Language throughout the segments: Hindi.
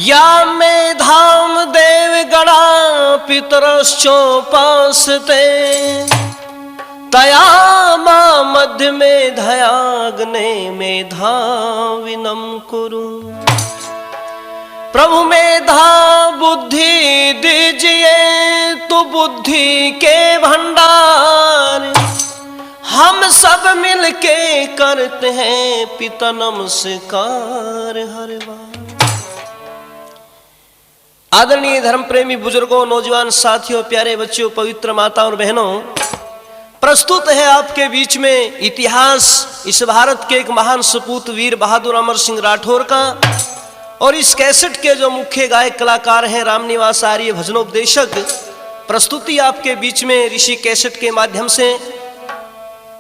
या में धाम देव गणा पितरश्चोपासते तया मां मध्य में धयाग्ने में धाविनम कुरु। प्रभु मेधा बुद्धि दीजिए तो बुद्धि के भंडार हम सब मिलके करते हैं पिता नमस्कार हर बार। आदरणीय धर्म प्रेमी बुजुर्गों, नौजवान साथियों, प्यारे बच्चों, पवित्र माता और बहनों, प्रस्तुत है आपके बीच में इतिहास इस भारत के एक महान सपूत वीर बहादुर अमर सिंह राठौर का। और इस कैसेट के जो मुख्य गायक कलाकार हैं रामनिवास आर्य भजनोपदेशक, प्रस्तुति आपके बीच में ऋषि कैसेट के माध्यम से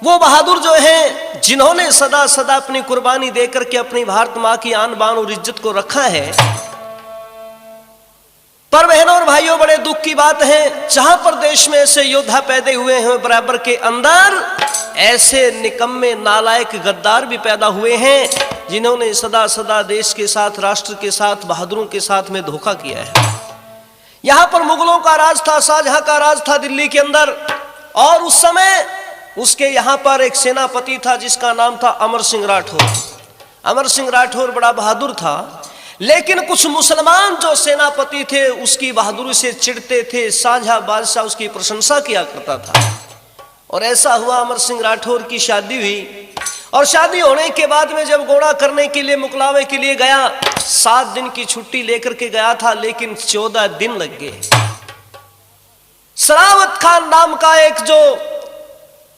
वो बहादुर जो हैं जिन्होंने सदा सदा अपनी कुर्बानी देकर के अपनी भारत मां की आन बान और इज्जत को रखा है। पर बहनों और भाइयों, बड़े दुख की बात है जहां पर देश में ऐसे योद्धा पैदा हुए हैं, बराबर के अंदर ऐसे निकम्मे नालायक गद्दार भी पैदा हुए हैं जिन्होंने सदा सदा देश के साथ, राष्ट्र के साथ, बहादुरों के साथ में धोखा किया है। यहां पर मुगलों का राज था, शाहजहां का राज था दिल्ली के अंदर, और उस समय उसके यहां पर एक सेनापति था जिसका नाम था अमर सिंह राठौर। अमर सिंह राठौर बड़ा बहादुर था, लेकिन कुछ मुसलमान जो सेनापति थे उसकी बहादुरी से चिढ़ते थे। शाहजहां बादशाह उसकी प्रशंसा किया करता था। और ऐसा हुआ, अमर सिंह राठौर की शादी हुई, और शादी होने के बाद में जब घोड़ा करने के लिए, मुकलावे के लिए गया, 7 दिन की छुट्टी लेकर के गया था, लेकिन 14 दिन लग गए। सरावत खान नाम का एक जो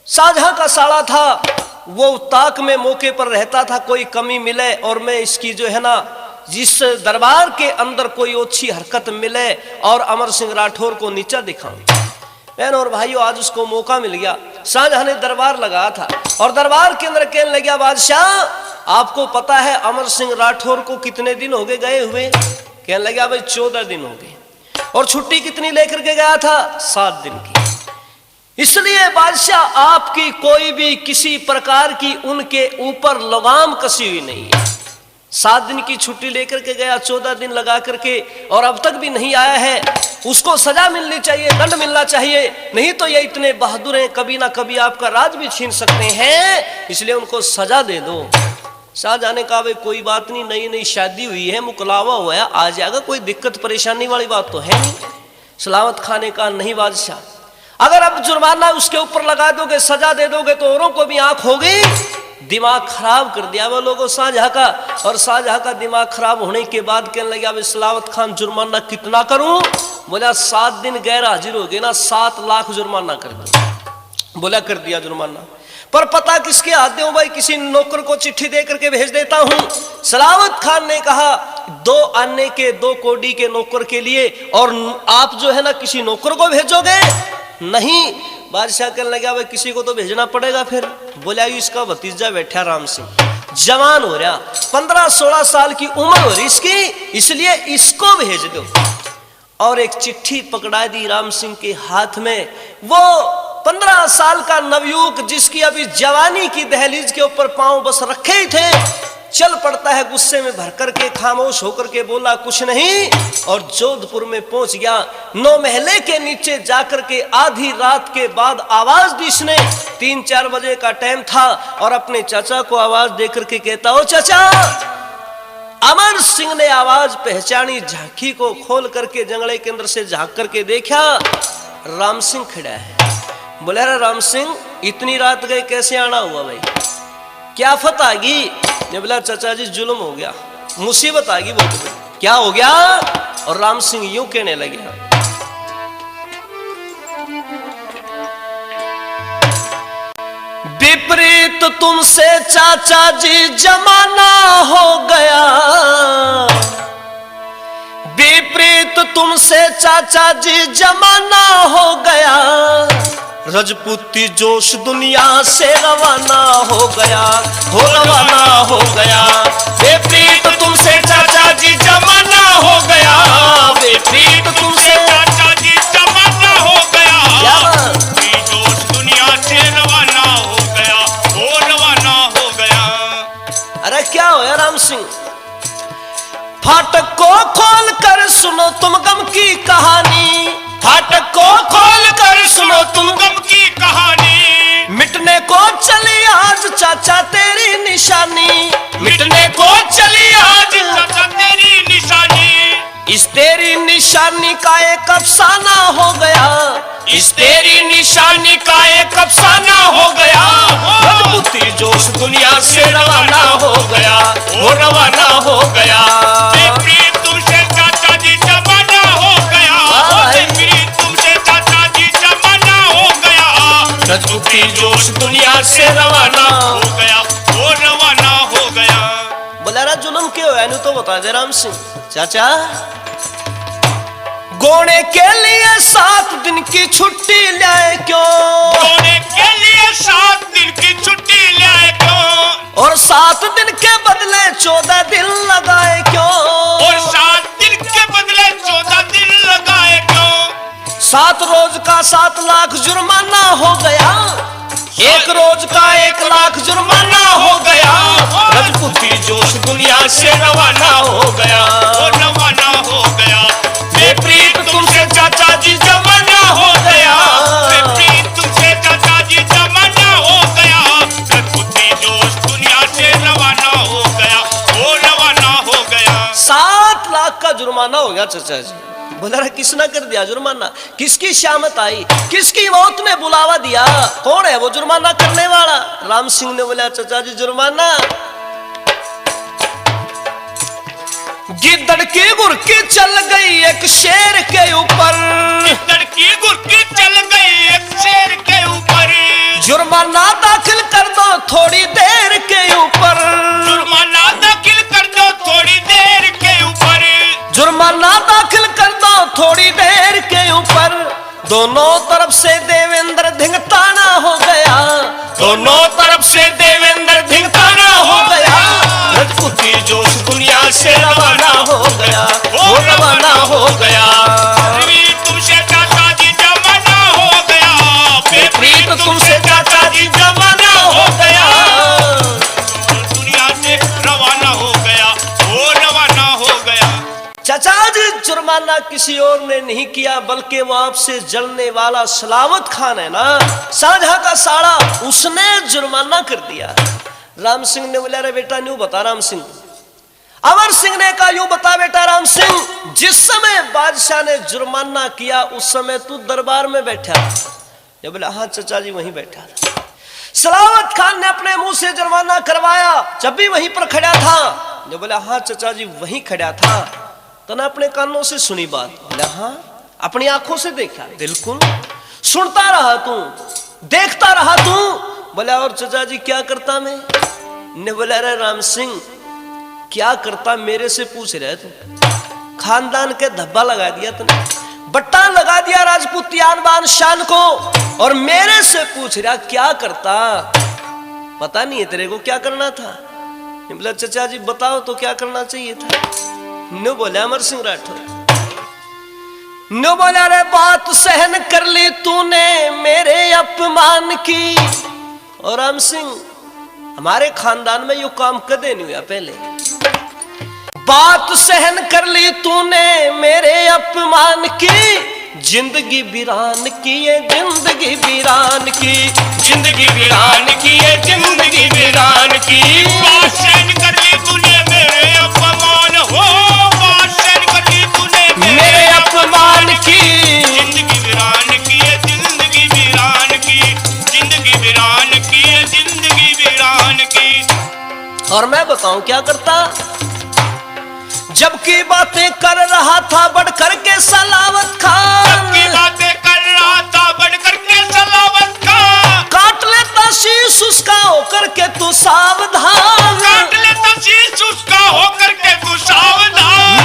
शाहजहां का साला था, वो ताक में मौके पर रहता था, कोई कमी मिले और मैं इसकी जो है ना, जिस दरबार के अंदर कोई अच्छी हरकत मिले और अमर सिंह राठौर को नीचा दिखाऊं। बहनों और भाइयों, आज उसको मौका मिल गया। शाहजहां ने दरबार लगाया था और दरबार के अंदर कहने लगा, बादशाह आपको पता है अमर सिंह राठौर को कितने दिन हो गए गए हुए? कहने लगा, भाई 14 दिन हो गए। और छुट्टी कितनी लेकर के गया था? 7 दिन की। इसलिए बादशाह आपकी कोई भी किसी प्रकार की उनके ऊपर लगाम कसी हुई नहीं है। 7 दिन की छुट्टी लेकर के गया, 14 दिन लगा करके, और अब तक भी नहीं आया है। उसको सजा मिलनी चाहिए, दंड मिलना चाहिए, नहीं तो ये इतने बहादुर हैं, कभी ना कभी आपका राज भी छीन सकते हैं, इसलिए उनको सजा दे दो। शाहजहां ने कहा, भाई कोई बात नहीं, नई नई शादी हुई है, मुकलावा हुआ है, आ जाएगा, कोई दिक्कत परेशानी वाली बात तो है नहीं। सलावत खान ने कहा, नहीं बादशाह, अगर अब जुर्माना उसके ऊपर लगा दोगे, सजा दे दोगे, तो औरों को भी आंख होगी। दिमाग खराब कर दिया वो लोगों शाहजहां का। और शाहजहां का दिमाग खराब होने के बाद कहने लगा, अब सलावत खान जुर्माना कितना करूं? बोला 7 दिन गैर हाजिर हो गए ना, 7 लाख जुर्माना कर दिया। बोला कर दिया जुर्माना। पर पता किसके हाथ दूं भाई? किसी नौकर को चिट्ठी दे करके भेज देता हूं। सलावत खान ने कहा, 2 आने के 2 कोडी के नौकर के लिए, और आप जो है ना किसी नौकर को भेजोगे? नहीं। बादशाह कहने लगा, भाई किसी को तो भेजना पड़ेगा फिर। बोला, इसका भतीजा बैठा राम सिंह, जवान हो रहा, 15-16 साल की उम्र हो रही इसकी, इसलिए इसको भेज दो। और एक चिट्ठी पकड़ा दी राम सिंह के हाथ में। वो 15 साल का नवयुवक जिसकी अभी जवानी की दहलीज के ऊपर पांव बस रखे ही थे, चल पड़ता है गुस्से में भर करके, खामोश होकर के बोला कुछ नहीं, और जोधपुर में पहुंच गया। 9 महले के नीचे जाकर के आधी रात के बाद आवाज दी इसने। 3-4 बजे का टाइम था, और अपने चाचा को आवाज देकर के कहता, ओ चाचा। अमर सिंह ने आवाज पहचानी, झांकी को खोल करके जंगले के अंदर से झांक करके देखा, राम सिंह खड़ा है। बोला, राम सिंह इतनी रात गए, कैसे आना हुआ भाई? क्या आफत आ गई? ने बोला, चाचा जी जुल्म हो गया, मुसीबत आ गई बहुत बड़ी। क्या हो गया? और राम सिंह यूं कहने लगे, विपरीत तुमसे चाचा जी जमाना हो गया, विपरीत तुमसे चाचा जी जमाना हो गया, रजपूती जोश दुनिया से रवाना हो गया, हो रवाना हो गया। विपरीत तुमसे चाचा जी जमाना हो गया, विपरीत तुमसे चाचा जी जमाना हो गया, जोश दुनिया से रवाना हो गया, हो रवाना हो गया। अरे क्या हो राम सिंह? फाटक को खोल कर सुनो तुम गम की कहानी, फाटक को खोल कर सुनो तुम गम की कहानी। मिटने को चली आज चाचा तेरी निशानी, मिटने को चली आज चाचा तेरी निशानी। इस तेरी निशानी का एक अफसाना हो गया, इस तेरी निशानी का एक अफसाना हो गया। रजपूती जोश दुनिया से रवाना हो गया, वो रवाना हो गया। प्रीत तुमसे चाचा जी जमाना हो गया, प्रीत तुमसे चाचा जी जमाना हो गया। रजपूती जोश दुनिया से रवाना हो गया, वो रवाना हो गया। बोला जुलम क्यों है तो बता दे राम सिंह चाचा। गोने के लिए 7 दिन की छुट्टी लाए क्यों, गोने के लिए 7 दिन की छुट्टी लाए क्यों, और 7 दिन के बदले 14 दिन लगाए क्यों, और 7 दिन के बदले 14 दिन लगाए क्यों। 7 रोज का 7 लाख जुर्माना हो गया, 1 रोज का 1 लाख जुर्माना हो गया। रजपूती जोश दुनिया से रवाना हो गया, रवाना हो गया। प्रीत तुमसे चाचा जी जमाना हो गया, प्रीत तुमसे चाचा जी जमाना हो गया। रजपूती जोश दुनिया से रवाना हो गया, वो रवाना हो गया। 7 लाख का जुर्माना हो गया चाचा जी। बोला रहा किसने कर दिया जुर्माना, किसकी शामत आई, किसकी मौत ने बुलावा दिया, कौन है वो जुर्माना करने वाला। राम सिंह ने बोला चाचा जी जुर्माना गिद्दड़ की गुरकी चल गई एक शेर के ऊपर, गिद्दड़ की गुरकी चल गई एक शेर के ऊपर। जुर्माना दाखिल कर दो थोड़ी देर के ऊपर, जुर्माना दाखिल कर दो थोड़ी देर के ऊपर, जुर्माना दाखिल कर दो थोड़ी देर के ऊपर। दोनों तरफ से देवेंद्र धिंगताना हो गया, दोनों तरफ से देवेंद्र धिंगताना हो गया। रजपूती जोश दुनिया से रवाना हो गया, वो रवाना हो गया। तुमसे चाचा जी जमाना हो गया, प्रीत तुमसे चाचा जी जमाना हो गया। दुनिया से रवाना हो गया, वो रवाना हो गया। चाचा जी जुर्माना किसी और ने नहीं किया, बल्कि वो आपसे जलने वाला सलावत खान है ना, साझा का साड़ा, उसने जुर्माना कर दिया। राम सिंह ने बोला रे बेटा न्यू बता राम सिंह। अमर सिंह ने कहा यूं बता बेटा राम सिंह, जिस समय बादशाह ने जुर्माना किया उस समय तू दरबार में बैठा था। ये बोला हाँ चाचा जी वहीं बैठा था। सलावत खान ने अपने मुंह से जुर्माना करवाया, जब भी वहीं पर खड़ा था। ये बोला हाँ चाचा जी वहीं खड़ा था। तो ना अपने कानों से सुनी बात, बोला हाँ अपनी आंखों से देखा, बिल्कुल सुनता रहा तू, देखता रहा तू। बोला और चाचा जी क्या करता मैं। ने बोला रे राम सिंह क्या करता मेरे से पूछ रहे तू, खानदान के धब्बा लगा दिया तूने, बट्टा लगा दिया राजपूती आन बान शान को, और मेरे से पूछ रहा क्या करता। पता नहीं है तेरे को क्या करना था। बोला चाचा जी बताओ तो क्या करना चाहिए था। नो बोला अमर सिंह राठौर, नो बोला रे बात सहन कर ली तूने मेरे अपमान की। और राम सिंह हमारे खानदान में यो काम कदे नहीं हुआ पहले। बात सहन कर ली तूने मेरे अपमान की, जिंदगी वीरान की ये जिंदगी वीरान की, जिंदगी वीरान की ये जिंदगी वीरान की। बात सहन कर ली तूने मेरे अपमान हो, बात सहन कर ली तूने मेरे अपमान की, जिंदगी वीरान की ये जिंदगी वीरान की, जिंदगी वीरान की ये जिंदगी वीरान की। और मैं बताऊं क्या करता। जबकि बातें कर रहा था बढ़कर के सलावत खान, जबकि बातें कर रहा था बढ़कर के सलावत खान, काट लेता शीश उसका होकर के तू सावधान, काट लेता शीश उसका होकर के तू सावधान।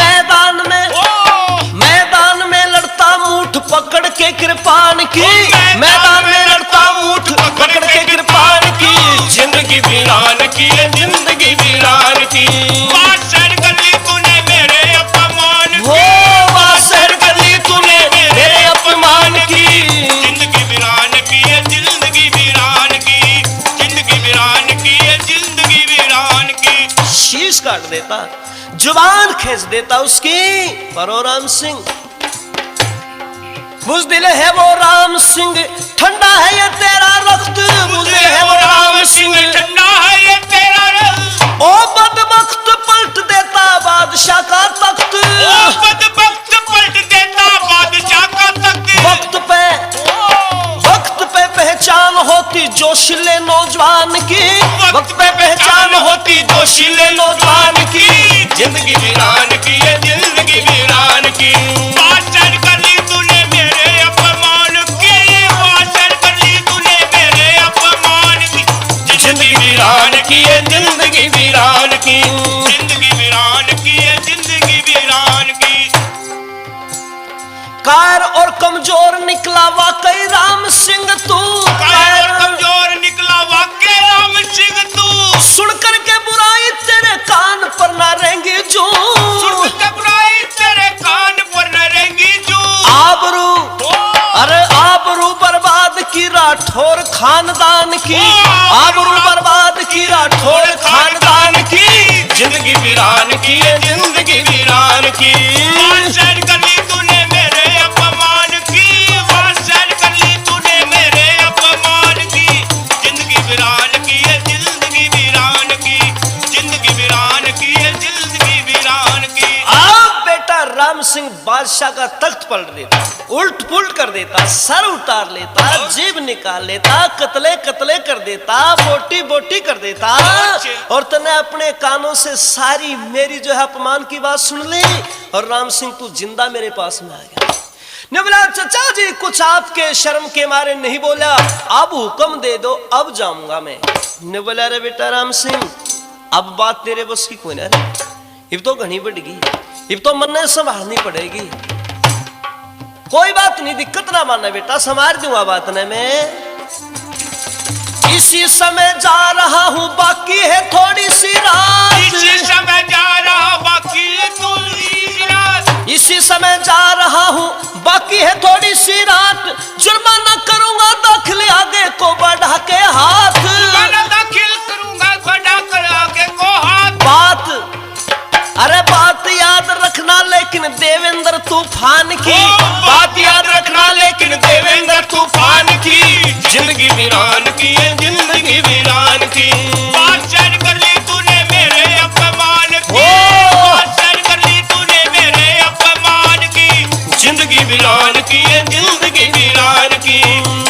मैदान में लड़ता मुठ पकड़ के कृपान की, मैदान में लड़ता मुठ पकड़ के कृपान की, जिंदगी वीरान की है जिंदगी वीरान की। बात सहन कर ली तूने मेरे अपमान वो बात सहन कर ली तूने मेरे अपमान की, जिंदगी वीरान की है जिंदगी वीरान की, जिंदगी वीरान की है जिंदगी वीरान की। शीश काट देता, जुबान खींच देता उसकी। पर ओ राम सिंह बुज़दिल है वो राम सिंह, ठंडा है ये तेरा रक्त। बुज़दिल है वो राम सिंह, ठंडा है ये तेरा रक्त। ओ बदबख्त पलट देता बादशाह का तख्त। ओ बदबख्त पलट देता बादशाह का तख्त। वक्त पे पहचान होती जोशीले नौजवान की। वक्त पे पहचान होती जोशीले नौजवान की। जिंदगी वीरान की है, जिंदगी वीरान की। बादशाह कर ली तूने मेरे अपमान की। बादशाह कर ली तूने मेरे अपमान की। जिंदगी वीरान की है, जिंदगी वीरान की। जिंदगी वीरान की है, जिंदगी वीरान की। कायर और कमजोर निकला वाकई राम सिंह तू। कायर और कमजोर निकला वाकई राम सिंह तू। सुन करके बुराई तेरे कान पर ना रहेंगी जू। सुन के बुराई तेरे कान पर न रहेंगी जू। आबरू, अरे आबरू बर्बाद की राठौर खानदान की। आबरू बर्बाद की राठौर खानदान की। जिंदगी वीरान की है, जिंदगी वीरान की। बादशाह कर ली तूने मेरे अपमान की। बादशाह कर ली तूने मेरे अपमान की। जिंदगी वीरान की है, जिंदगी वीरान की। जिंदगी वीरान की है, जिंदगी वीरान की। अब बेटा राम सिंह बादशाह का तख्त पलट देता, उल्ट पुल्ट कर देता, सर उतार लेता, जीभ निकाल लेता, कतले कतले कर देता, बोटी बोटी कर देता। और तने अपने कानों से सारी मेरी जो है अपमान की बात सुन ली। और राम सिंह तू जिंदा मेरे पास में आ गया। ने बोला चचा जी कुछ आपके शर्म के मारे नहीं बोला, अब हुक्म दे दो अब जाऊंगा मैं। ने बोला अरे बेटा राम सिंह अब बात तेरे बस की कोई ना रे, अब तो घनी बढ़ गई, अब तो मन ने संभालनी पड़ेगी। कोई बात नहीं, दिक्कत ना मानना बेटा, संभाल दूंगा बात ने मैं। इसी समय जा रहा हूं बाकी है थोड़ी सी रात। इसी समय जा रहा बाकी है थोड़ी सी रात। इसी समय जा रहा हूं बाकी है थोड़ी सी रात। जुर्माना करूंगा दाखिल आगे को बढ़ा के हाथ। जुर्माना दाखिल करूंगा बढ़ा कर आगे को हाथ। बात अरे बात याद रखना लेकिन देवेंद्र तूफान की। बात याद रखना लेकिन देवेंद्र तूफान की। जिंदगी वीरान की है, जिंदगी वीरान की। बादशाह कर ली तूने मेरे अपमान की। बादशाह कर ली तूने मेरे अपमान की। जिंदगी वीरान की है, जिंदगी वीरान की।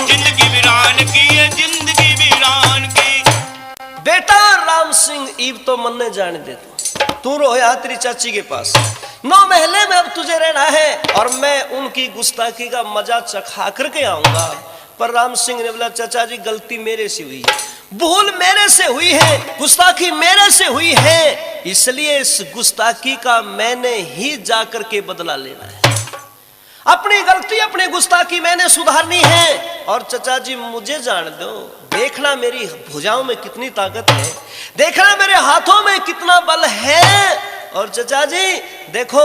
जिंदगी वीरान की है, जिंदगी वीरान की। बेटा राम सिंह ईब तो मन ने जाने देता, तू रोया तेरी चाची के पास, 9 महले में अब तुझे रहना है और मैं उनकी गुस्ताखी का मजा चखा करके आऊंगा। पर राम सिंह ने बोला चाचा जी गलती मेरे से हुई, भूल मेरे से हुई है, गुस्ताखी मेरे से हुई है, इसलिए इस गुस्ताखी का मैंने ही जाकर के बदला लेना है। अपनी गलती अपनी गुस्ताखी मैंने सुधारनी है। और चाचा जी मुझे जान दो, देखना मेरी भुजाओं में कितनी ताकत है, देखना मेरे हाथों में कितना बल है। और चाचा जी देखो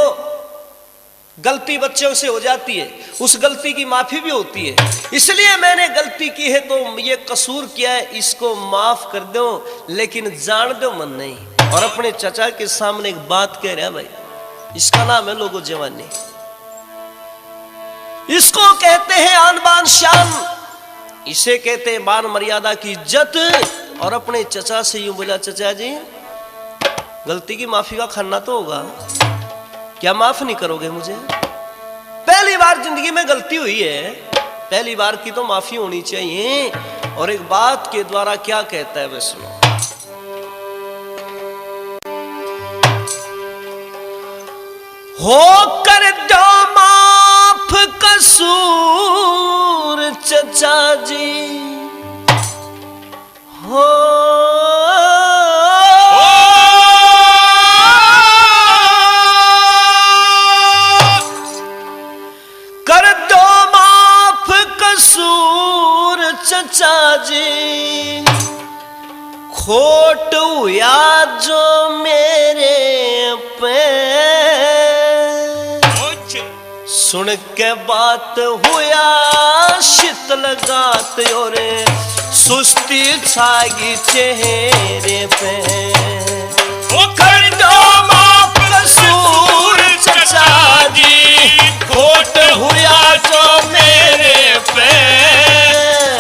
गलती बच्चों से हो जाती है, उस गलती की माफी भी होती है, इसलिए मैंने गलती की है तो ये कसूर किया है, इसको माफ कर दो, लेकिन जान दो मन नहीं। और अपने चाचा के सामने एक बात कह रहा भाई, इसका नाम है लोगो जवानी, इसको कहते हैं आन बान शान, इसे कहते हैं मान मर्यादा की इज्जत। और अपने चचा से यूं बोला चचा जी गलती की माफी का खाना तो होगा, क्या माफ नहीं करोगे मुझे? पहली बार जिंदगी में गलती हुई है, पहली बार की तो माफी होनी चाहिए। और एक बात के द्वारा क्या कहता है वह सुनो, हो कर दो माफ कसूर चचा जी, हो कर दो माफ कसूर चचा जी, खोट हुआ जो मेरे पे, सुन के बात हुआ शीतल गात और सुस्ती छागी चेहरे पे। ओ कर दो माफ कसूर चचा जी, खोट हुआ जो मेरे पे।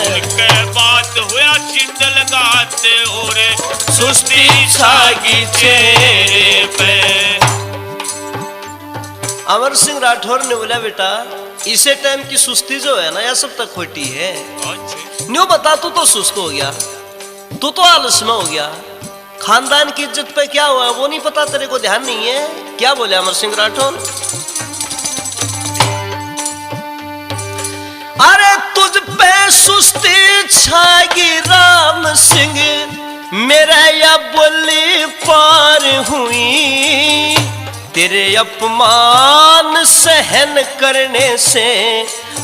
उनके बात हुआ चित लगाते और सुस्ती छागी चेहरे पे। अमर सिंह राठौर ने बोला बेटा इसे टाइम की सुस्ती जो है ना यह सब तक खोटी है। न्यू बता तू तो सुस्त हो गया, तू तो आलस में हो गया, खानदान की इज्जत पे क्या हुआ वो नहीं पता, तेरे को ध्यान नहीं है। क्या बोले अमर सिंह राठौर? अरे तुझ पे सुस्ती छागी राम सिंह, मेरा या बोली पार हुई, तेरे अपमान सहन करने से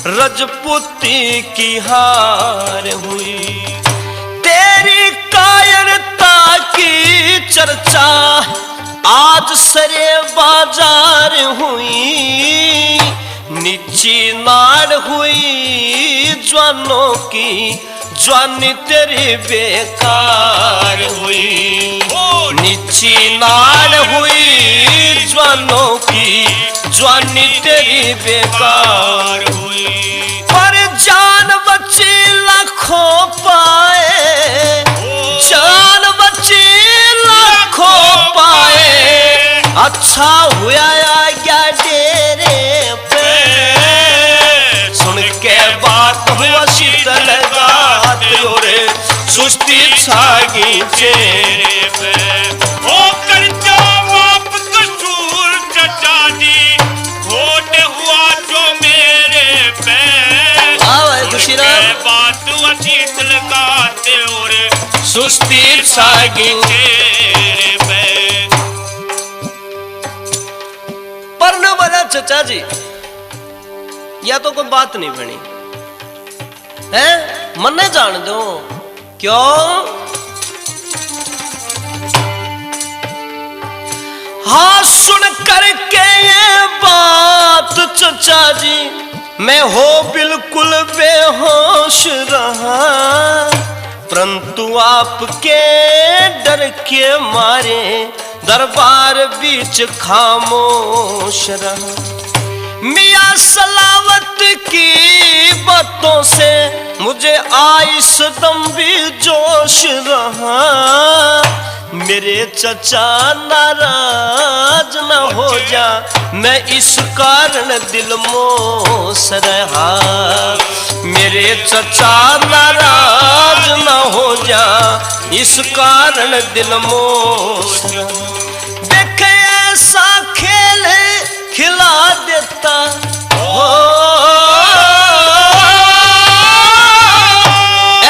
रजपूती की हार हुई, तेरी कायरता की चर्चा आज सरे बाजार हुई, नीची नाड़ हुई जवानों की, जवानी तेरी बेकार हुई, नीची नाड़ हुई जवानों की, जवानी तेरी बेकार हुई। पर जान बची लाखों पाए, जान बची लाखों पाए, अच्छा हुआ आ गया डेरे पे। सुन के बात हुआ शीतल गात और सुस्ती छागी चेहरे पे। ओ कर दो माफ कसूर चचा जी, खोट हुआ जो मेरे पे। बात हुआ शीत लगाते और सुस्ती छागी चेहरे पे। पर न बोला चचा जी या तो कोई बात नहीं बनी है, मन्ने जान दो क्यों? हाँ सुन करके ये बात चचा जी, मैं हो बिल्कुल बेहोश रहा, परंतु आपके डर के मारे दरबार बीच खामोश रहा। मियां सलावत की बातों से मुझे आइस दम भी जोश रहा, मेरे चचा नाराज न हो जा, मैं इस कारण दिल मोस रहा, मेरे चचा नाराज न हो जा, इस कारण दिल मोस रहा। देखे ऐसा खेल खिला देता हो,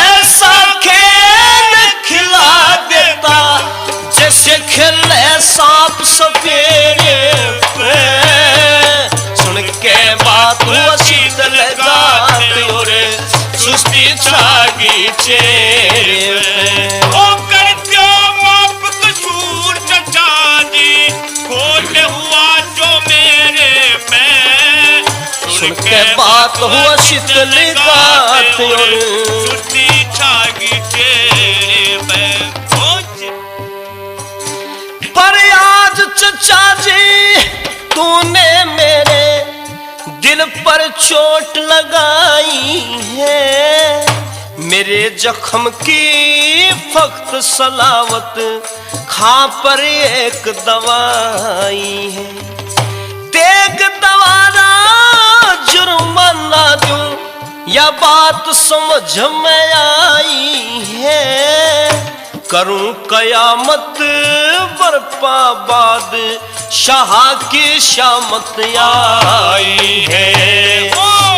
ऐसा खेल खिला देता जैसे खेले सांप सपेरे पे। सुन के बात हुआ शीतल गात और सुस्ती छागी चेहरे पे। ओ कर दो माफ कसूर चचा जी, खोट हुआ जो मेरे पे। सुन के बात हुआ शीतल गात और सुस्ती छागी चेहरे पे। पर आज चचा जी तूने मेरे दिल पर चोट लगाई है, मेरे जख्म की फक्त सलावत खा पर एक दवाई है, तेग दवारा जुर्माना दूं या बात समझ में आई है, करूं कयामत बरपा बाद शाह की शामत आई है,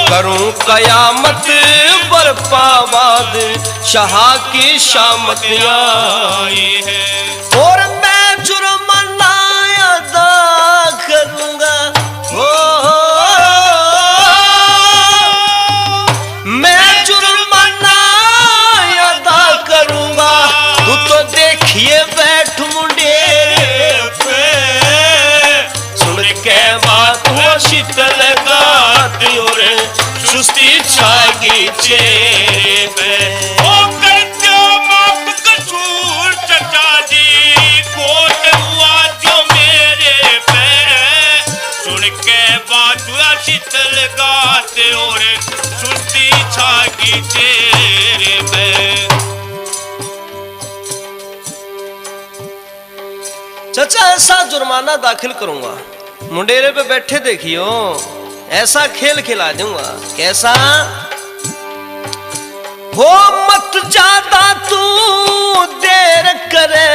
करूं कयामत बरपा बाद शाह की शामत आई है। और मैं जुर्माना अदा करूंगा, मैं जुर्माना अदा करूंगा, तू तो देखिए बैठ मुंडेरे पे। सुन के बात हुआ शीतल गात और सुस्ती छागी चेहरे पे। ओ कर दो माफ कसूर चचा जी, खोट चचा ऐसा जुर्माना दाखिल करूंगा, मुंडेरे पे बैठे देखियो, ऐसा खेल खिला दूंगा। कैसा? हो मत ज्यादा तू देर करे,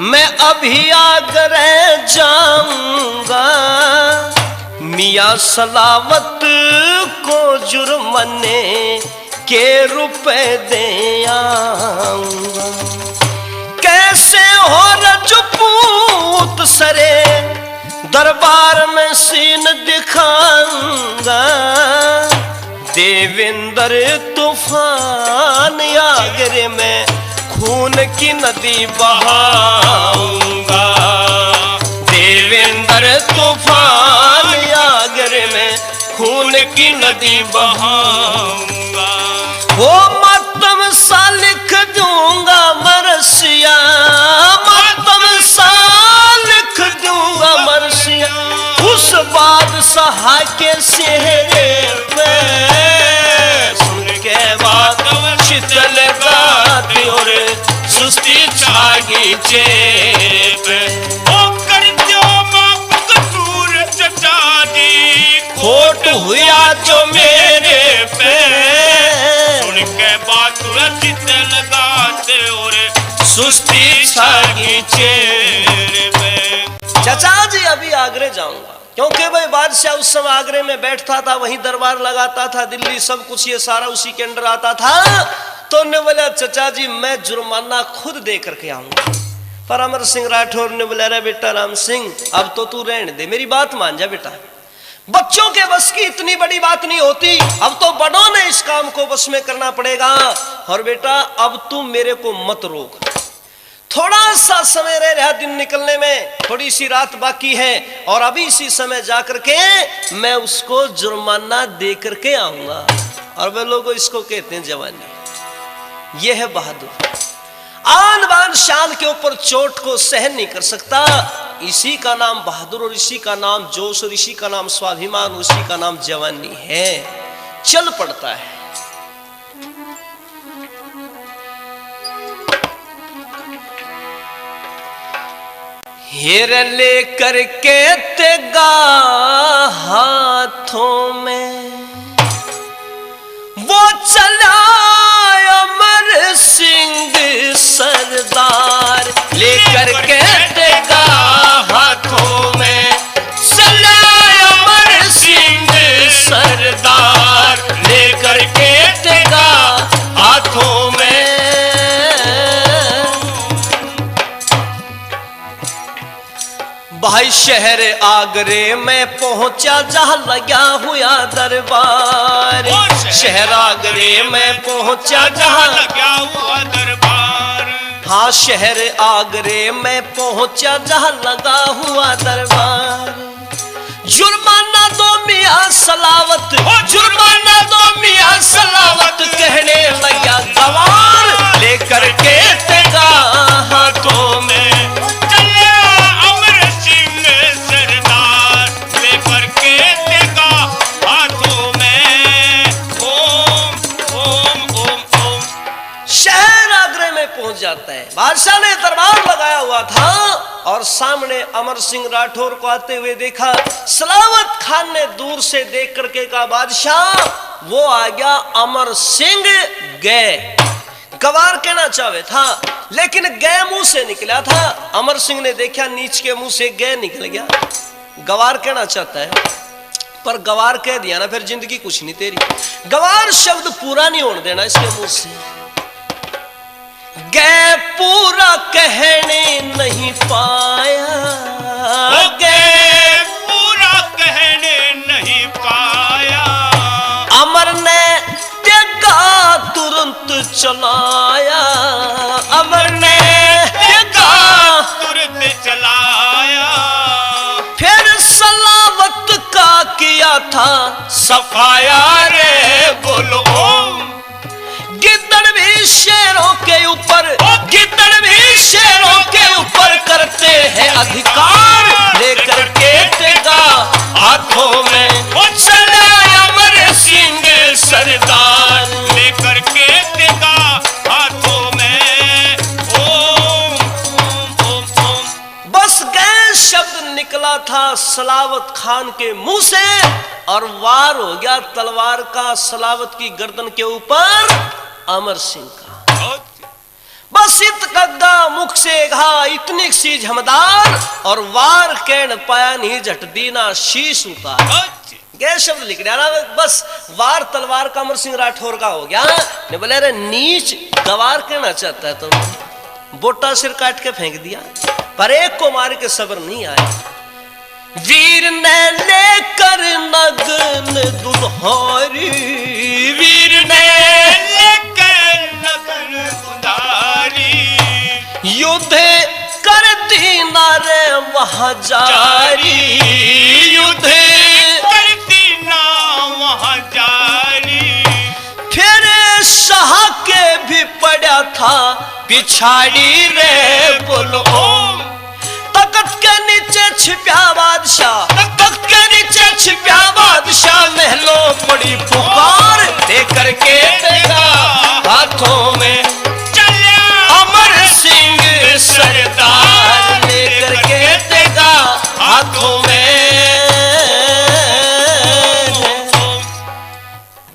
मैं अभी आगरे जाऊंगा, मियां सलावत को जुर्माने के रुपए दे आऊंगा। कैसे हो रजपूत सरे, दरबार में सीन दिखाऊंगा, देवेंद्र तूफान आगरे में खून की नदी बहाऊंगा, देवेंद्र तूफान आगरे में खून की नदी बहाऊंगा। वो मातम सा लिख दूंगा मरसिया, मातम सा लिख दूंगा मरसिया, उस बादशाह के सेहरे पे सुन के बात शीतल गाती और सुस्ती छागी चेहरे पे। ओ कर दो माफ कसूर चचा जी, खोट हुआ जो मेरे पे, सुन के बात शीतल गाते और सुस्ती छागी चेहरे पे। चचा जी अभी आगरे जाऊंगा, क्योंकि भाई बादशाह उस समय आगरे में बैठता था, वहीं दरबार लगाता था, दिल्ली सब कुछ ये सारा उसी के अंडर आता था। तो ने बोला चचा जी मैं जुर्माना खुद दे करके आऊंगा। पर अमर सिंह राठौर ने बोला अरे बेटा राम सिंह अब तो तू रहने दे, मेरी बात मान जा बेटा, बच्चों के बस की इतनी बड़ी बात नहीं होती, अब तो बड़ों ने इस काम को बस में करना पड़ेगा। और बेटा अब तू मेरे को मत रोक, थोड़ा सा समय रह रहा दिन निकलने में, थोड़ी सी रात बाकी है, और अभी इसी समय जाकर के मैं उसको जुर्माना दे करके आऊंगा। और वे लोग इसको कहते हैं जवानी। यह है बहादुर, आन बान शान के ऊपर चोट को सहन नहीं कर सकता। इसी का नाम बहादुर और इसी का नाम जोश और इसी का नाम स्वाभिमान और इसी का नाम जवानी है। चल पड़ता है। हीर ले करके तेगा हाथों में वो चला अमर सिंह सरदार, लेकर के तेगा हाथों में चला अमर सिंह सरदार, लेकर के तेगा हाथों में। भाई शहर आगरे में पहुंचा जहां लगा हुआ दरबार, शहर आगरे में पहुंचा जहां लगा हुआ दरबार। हाँ शहर आगरे में पहुंचा जहां लगा हुआ दरबार। जुर्माना दो मियां सलावत, जुर्माना दो मियां सलावत, कहने लगा गवार, लेकर के तेगा हाथों में पहुंच जाता है। बादशाह ने दरबार लगाया हुआ था और सामने अमर सिंह राठौर को आते हुए देखा। सलावत खान ने दूर से देख करके कहा बादशाह वो आ गया अमर सिंह गए। गवार कहना चाहे था लेकिन गए मुंह से निकला था। अमर सिंह ने देखा नीच के मुंह से गए निकल गया। गवार कहना चाहता है पर गवार कह दिया ना फिर जिंदगी कुछ नहीं तेरी। गवार शब्द पूरा नहीं होने देना इसके मुंह से। गए पूरा कहने नहीं पाया, गए पूरा कहने नहीं पाया। अमर ने तेगा तुरंत चलाया, अमर ने तेगा तुरंत चलाया। फिर सलावत का किया था सफाया रे बोलो। गिद्दड़ भी शेरों के ऊपर, गिद्दड़ भी शेरों के ऊपर करते हैं अधिकार। लेकर के तेगा हाथों में चला अमर सिंह सरदार, लेकर के तेगा हाथों में। ओम ओम ओम ओम। बस निकला था सलावत खान के मुंह से और वार हो गया तलवार का सलावत की गर्दन के ऊपर अमर सिंह का। बस इत कग्गा मुख से घा इतनी सी झमदार और वार कहन पाया नहीं झट दीना शीश उतार। ये शब्द लिख दिया ना, बस वार तलवार का अमर सिंह राठौर का हो गया। ने बोले अरे नीच गवार कहना चाहता है तुम, बोटा सिर काट के फेंक दिया पर एक को मार के सब्र नहीं आया। वीर ने लेकर नगन दुधारी, वीर ने लेकर नगन दुधारी, युद्ध कर दीना रे वहां जारी, युद्ध कर दीना वहां जारी। फिर शाह के भी पड़ा था पिछाड़ी रे बोलो, तख्त के नीचे छिपा बादशाह, तख्त के नीचे छिपा बादशाह, महलों पड़ी पुकार दे करके देगा हाथों में चलिया अमर सिंह सरदार, लेकर के देगा हाथों में।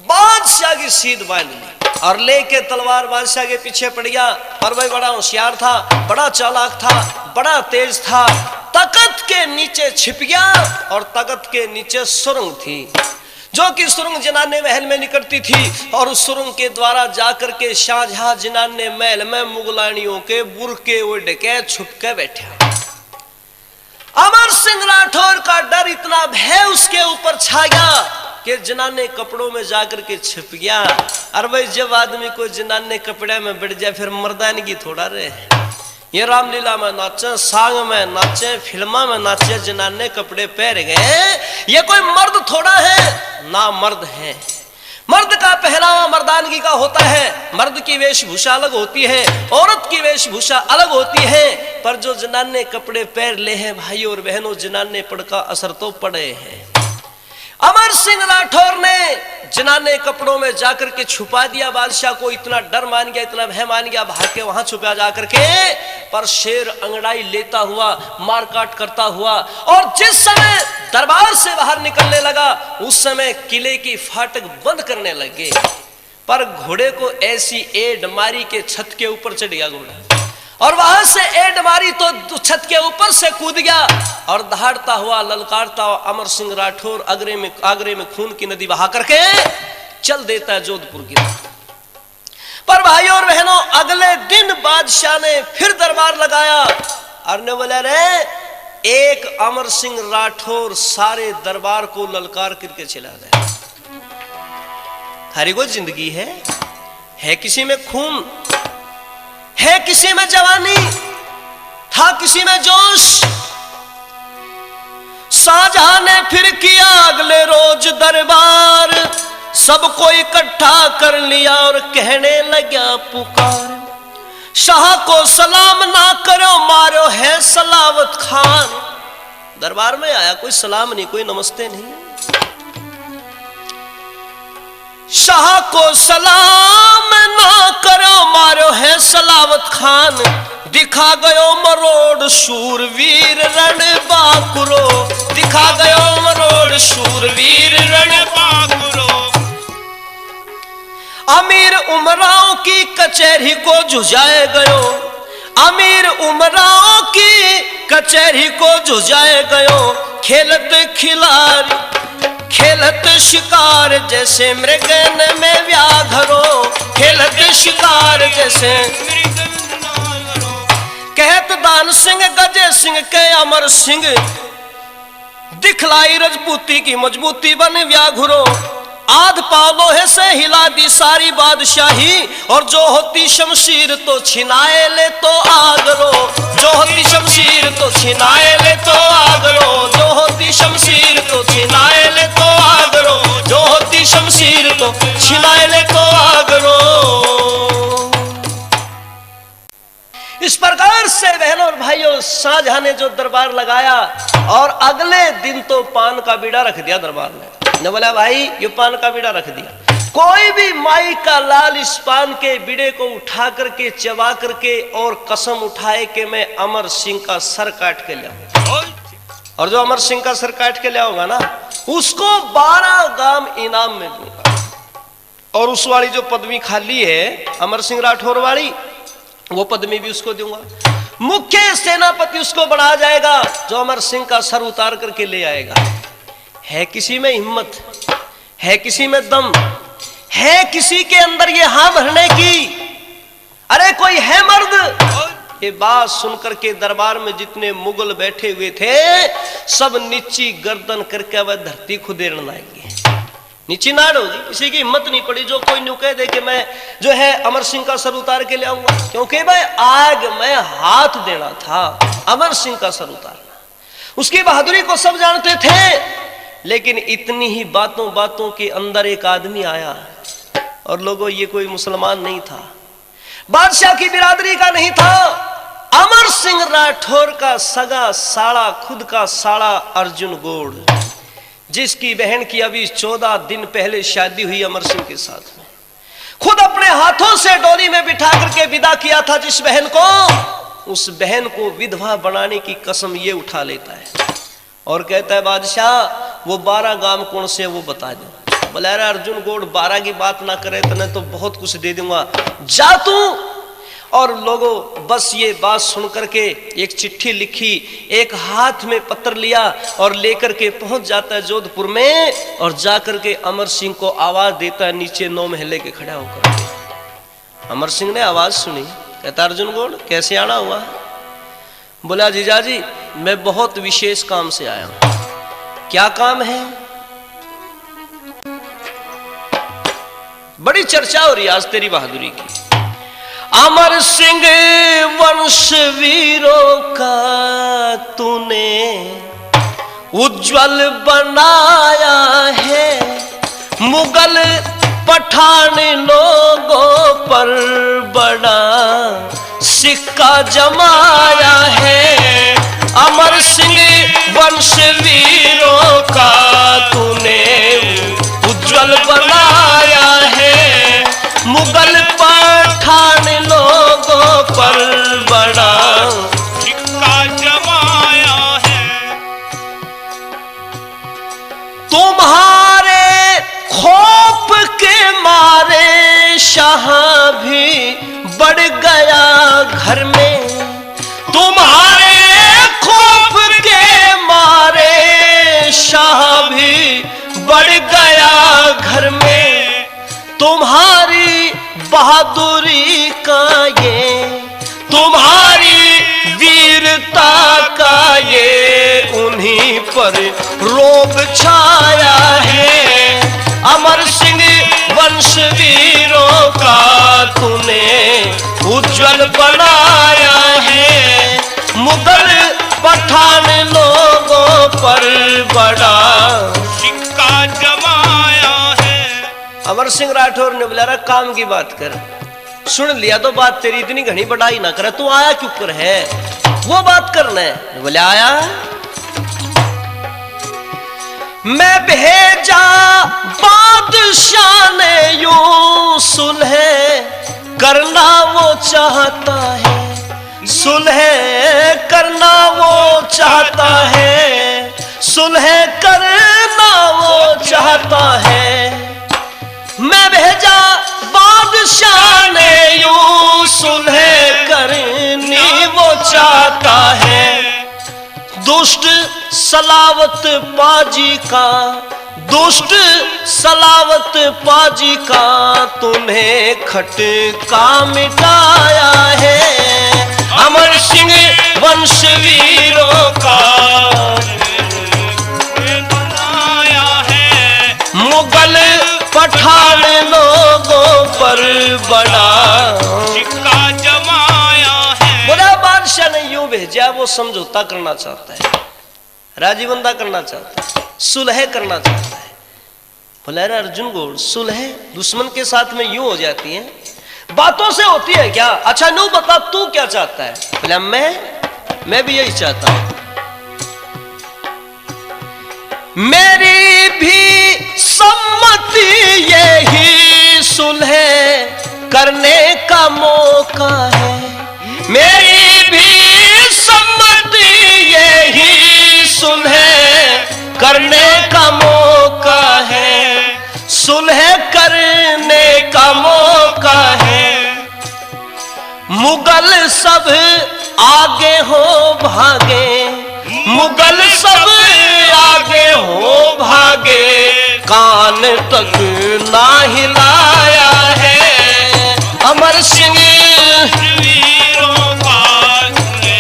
बादशाह की सीध बांध ली और लेके तलवार बादशाह के पीछे पड़ गया। और भाई बड़ा होशियार था, बड़ा चालाक था, बड़ा तेज था। तख्त के नीचे छिप गया और तख्त के नीचे सुरंग थी, जो कि सुरंग जिनाने महल में निकलती थी। और उस सुरंग के द्वारा जाकर के शाहजहां जिनाने महल में मुगलानियों के बुरके ओढ़ के छुप के बैठा। अमर सिंह राठौर का डर, इतना भय उसके ऊपर छा गया कि जिनाने कपड़ों में जाकर के छिप गया। और भाई जब आदमी को जिनाने कपड़े में बैठ जाए फिर मर्दानगी थोड़ा रहे। ये रामलीला में नाचे, सांग में नाचे, फिल्मा में नाचे, जिनाने कपड़े पहन गए, ये कोई मर्द थोड़ा है ना, मर्द है। मर्द का पहनावा मर्दानगी का होता है, मर्द की वेशभूषा अलग होती है, औरत की वेशभूषा अलग होती है। पर जो जिनाने कपड़े पहन ले हैं भाई और बहनों, जिनाने पड़ का असर तो पड़े हैं। अमर सिंह राठौर ने जिनाने कपड़ों में जाकर के छुपा दिया बादशाह को। इतना डर मान गया, इतना भय मान गया, भाग के वहां छुपा जाकर के। पर शेर अंगड़ाई लेता हुआ, मारकाट करता हुआ, और जिस समय दरबार से बाहर निकलने लगा उस समय किले की फाटक बंद करने लगे। पर घोड़े को ऐसी एड़ मारी के छत के ऊपर चढ़ गया घोड़ा, और वहां से एड़ मारी तो छत के ऊपर से कूद गया और दहाड़ता हुआ, ललकारता हुआ अमर सिंह राठौर आगरे में खून की नदी बहा करके चल देता है जोधपुर की तरफ। पर भाइयों और बहनों, अगले दिन बादशाह ने फिर दरबार लगाया और ने बोला रे, एक अमर सिंह राठौर सारे दरबार को ललकार करके चला गया। हरी को जिंदगी है किसी में खून, है किसी में जवानी, था किसी में जोश। शाहजहां ने फिर किया अगले रोज दरबार, सबको इकट्ठा कर लिया और कहने लगा पुकार, शाह को सलाम ना करो, मारो है सलावत खान। दरबार में आया, कोई सलाम नहीं, कोई नमस्ते नहीं। शाह को सलाम ना करो, मारो है सलावत खान। दिखा गयो मरोड़ शूरवीर रण बाकुरो, दिखा गयो मरोड़ शूरवीर रण बाकुरो। अमीर उमराव की कचहरी को जुझाए गयो, अमीर उमराव की कचहरी को जुझाए गयो। खेलत खिलाड़ी खेलत शिकार जैसे मृगन में व्याघरो, खेलत शिकार जैसे कहत दान सिंह गजे सिंह के अमर सिंह, दिखलाई रजपूती की मजबूती बन व्याघुरो। आध पाव लोहे से हिला दी सारी बादशाही, और जो होती शमशीर तो छिनाए ले तो आगरो, जो होती शमशीर तो छिनाए ले तो आगरो, जो होती शमशीर तो छिनाए ले तो आगरो, जो होती शमशीर तो छिनाए ले तो आगरो। इस प्रकार से बहनों और भाइयों, शाहजहां ने जो दरबार लगाया और अगले दिन तो पान का बीड़ा रख दिया दरबार में। ने बोला भाई ये पान का बीड़ा रख दिया, कोई भी माई का लाल इस पान के बीड़े को उठा करके चबा करके और कसम उठाए कि मैं अमर सिंह का सर काट के लाऊं। और जो अमर सिंह का सर काट के लिया होगा ना, उसको 12 गांव इनाम में दूंगा। और उस वाली जो पदवी खाली है अमर सिंह राठौर वाली, वो पदवी भी उसको दूंगा। मुख्य सेनापति उसको बनाया जाएगा जो अमर सिंह का सर उतार करके ले आएगा। है किसी में हिम्मत, है किसी में दम, है किसी के अंदर ये हाँ भरने की, अरे कोई है मर्द? ये बात सुनकर के दरबार में जितने मुगल बैठे हुए थे सब नीची गर्दन करके वह धरती खुदेड़न आएंगे। नीची नाड़ होगी, किसी की हिम्मत नहीं पड़ी जो कोई न्यू कह दे कि मैं जो है अमर सिंह का सर उतार के ले आऊंगा, क्योंकि भाई आग में हाथ देना था अमर सिंह का सर उतारना। उसकी बहादुरी को सब जानते थे, लेकिन इतनी ही बातों बातों के अंदर एक आदमी आया, और लोगों ये कोई मुसलमान नहीं था, बादशाह की बिरादरी का नहीं था, अमर सिंह राठौर का सगा साला, खुद का साला अर्जुन गोड़, जिसकी बहन की अभी 14 दिन पहले शादी हुई अमर सिंह के साथ में, खुद अपने हाथों से डोली में बिठा करके विदा किया था जिस बहन को, उस बहन को विधवा बनाने की कसम ये उठा लेता है और कहता है बादशाह वो 12 गांव कौन से है वो बता दो। बोले अरे अर्जुन गोड़ 12 की बात ना करे तो बहुत कुछ दे दूंगा, जा तू। और लोगों बस ये बात सुन करके एक चिट्ठी लिखी, एक हाथ में पत्र लिया और लेकर के पहुंच जाता है जोधपुर में, और जाकर के अमर सिंह को आवाज देता है नीचे 9 महले के खड़ा होकर। अमर सिंह ने आवाज सुनी, कहता अर्जुन गोड़ कैसे आना हुआ? बोला जीजाजी मैं बहुत विशेष काम से आया हूं। क्या काम है? बड़ी चर्चा हो रही आज तेरी बहादुरी की। अमर सिंह वंश वीरों का तूने उज्जवल बनाया है, मुगल पठान लोगों पर बड़ा सिक्का जमाया है। अमर सिंह वंश वीरों का तूने उज्जवल बनाया है, मुगल पठान लोगों पर बड़ा सिक्का जमाया है। तुम्हारे खौफ के मारे शाह भी बढ़ गया घर में, तुम्हारे खौफ के मारे शाह भी बढ़ गया घर में, तुम्हारी बहादुरी का ये, तुम्हारी वीरता का ये उन्हीं पर रोब छाया है। अमर सिंह वंश वीरों का तूने उज्जवल बनाया है, मुगल पठान लोगों पर बड़ा सिक्का जमाया है। अमर सिंह राठौर ने बोला काम की बात कर, सुन लिया तो बात तेरी, इतनी घनी बढ़ाई ना करे, तू आया क्यों कर है वो बात करना है। बोले आया मैं भेजा बादशाह ने यूं सुलह करना वो चाहता है, सुलह करना वो चाहता है, सुलह करना वो चाहता है। मैं भेजा बादशाह ने यूं सुलह करनी वो चाहता है, दुष्ट सलावत पाजी का, दुष्ट सलावत पाजी का तुम्हें खटका मिटाया है। अमर सिंह वंश वीरों का बनाया है, मुगल पठान लोगों पर बड़ा सिक्का जमाया है। बोला बादशाह ने यूं भेजा, वो समझौता करना चाहता है, राजीबंदा करना चाहता है, सुलह करना चाहता है। बोला अरे अर्जुन गोड़ सुलह दुश्मन के साथ में यूं हो जाती है, बातों से होती है क्या? अच्छा नू बता तू क्या चाहता है? बोला मैं भी यही चाहता हूं, मेरी भी सम्मति यही सुलह करने का मौका है, मेरी भी सम्मति यही सुलह करने का मौका है, सुलह करने का मौका है। मुगल सब आगे हो भागे, मुगल सब आगे हो भागे, कान तक ना हिलाया है। अमर सिंह वीरों का तूने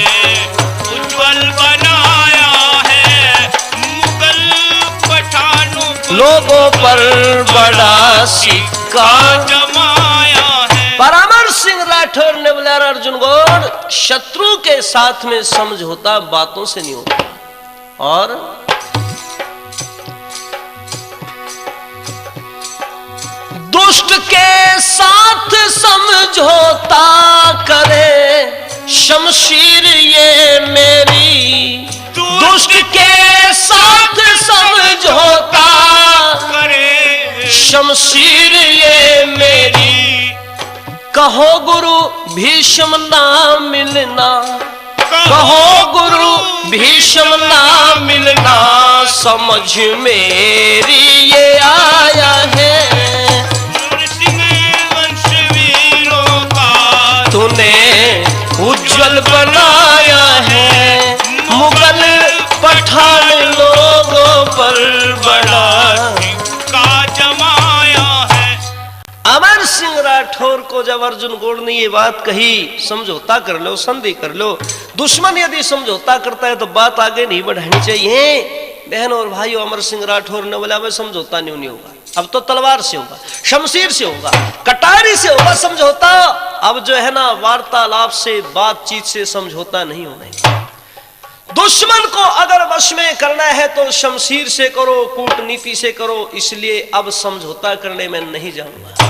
उज्जवल बनाया है, मुगल पठानों को लोगों पर बड़ा सिक्का जमाया है। पर अमर सिंह राठौर ने बोला, अर्जुन गौड़, शत्रु के साथ में समझौता बातों से नहीं होता, और दुष्ट के साथ समझौता करे शमशीर ये मेरी, दुष्ट के साथ समझौता करे शमशीर ये मेरी। कहो गुरु भीष्म ना मिलना, कहो गुरु भीष्म ना मिलना, समझ मेरी ये आया है। तूने उज्जवल बनाया है, मुगल पठान लोगों पर बड़ा का जमाया है। अमर सिंह राठौर को जब अर्जुन गौड़ ने ये बात कही, समझौता कर लो, संधि कर लो, दुश्मन यदि समझौता करता है तो बात आगे नहीं बढ़ानी चाहिए। बहन और भाइयों, अमर सिंह राठौर ने बोला, मैं समझौता नहीं होगा, अब तो तलवार से होगा, शमशीर से होगा, कटारी से होगा समझौता। अब जो है ना, वार्तालाप से, बातचीत से समझौता नहीं होना। दुश्मन को अगर वश में करना है तो शमशीर से करो, कूटनीति से करो, इसलिए अब समझौता करने में नहीं जाऊंगा।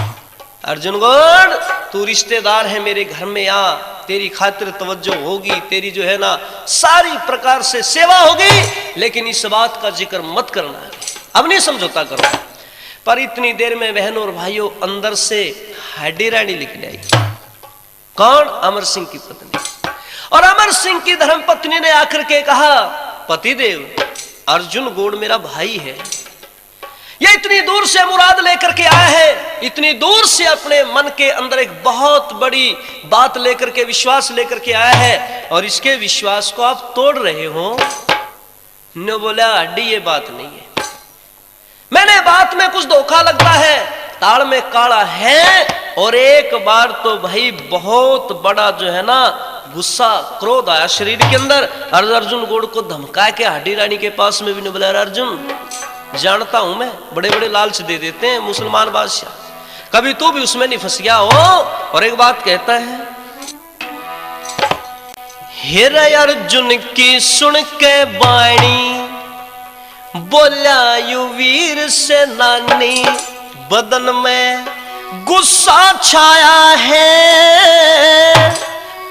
अर्जुन गौड़, तू रिश्तेदार है मेरे घर में, आ, तेरी खातिर तवज्जो होगी, तेरी जो है ना सारी प्रकार से सेवा होगी, लेकिन इस बात का जिक्र मत करना, अब नहीं समझौता करो। पर इतनी देर में बहनों और भाइयों, अंदर से हाडी रानी निकल आई। कौन? अमर सिंह की पत्नी। और अमर सिंह की धर्म पत्नी ने आकर के कहा, पतिदेव, अर्जुन गौड़ मेरा भाई है, ये इतनी दूर से मुराद लेकर के आया है, इतनी दूर से अपने मन के अंदर एक बहुत बड़ी बात लेकर के, विश्वास लेकर के आया है, और इसके विश्वास को आप तोड़ रहे हो। ने बोला, हड्डी ये बात नहीं है, मैंने बात में कुछ धोखा लगता है, ताड़ में काला है, और एक बार तो भाई बहुत बड़ा जो है ना गुस्सा, क्रोध आया शरीर के अंदर। अर्जुन गौड़ को धमका के हाडी रानी के पास में भी ने बोला, अर्जुन जानता हूं मैं, बड़े बड़े लालच दे देते हैं मुसलमान बादशाह, कभी तू भी उसमें नहीं फंस गया हो। और एक बात कहता है, हे अर्जुन की सुन के बाणी, बोला यू वीर से नानी, बदन में गुस्सा छाया है।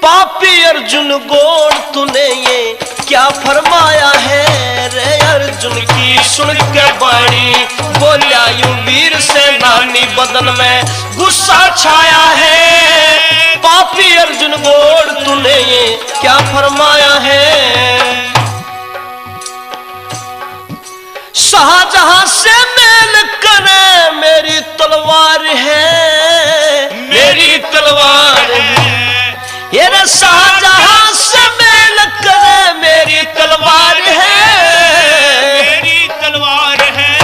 पापी अर्जुन गौड़, तूने ये क्या फरमाया है? रे अर्जुन की सुन के बाणी, बोला यूं वीर से नानी, बदन में गुस्सा छाया है। पापी अर्जुन गौड़, तूने ये क्या फरमाया है? शाहजहां से मेल करे मेरी तलवार है, मेरी तलवार है। ये शाहजहां से मेल करे मेरी तलवार है, मेरी तलवार है।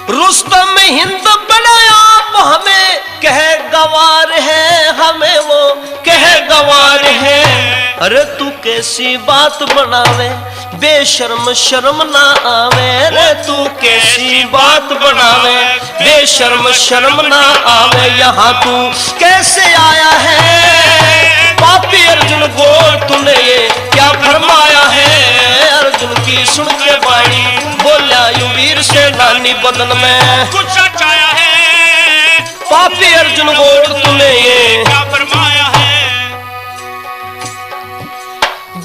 रुस्तम हिंद बनाया वो हमें कह गवार है, हमें वो कह गवार है। अरे तू कैसी बात बनावे, बेशर्म शर्म ना आवे। रे तू कैसी बात बनावे, बेशर्म शर्म ना आवे। यहाँ तू कैसे आया है? पापी अर्जुन गौड़, तूने ये क्या फरमाया है? अर्जुन की सुन के बाणी, बोला यूं वीर से नानी, बदन में गुस्सा छाया है। पापी अर्जुन गौड़, तूने ये क्या फरमाया है?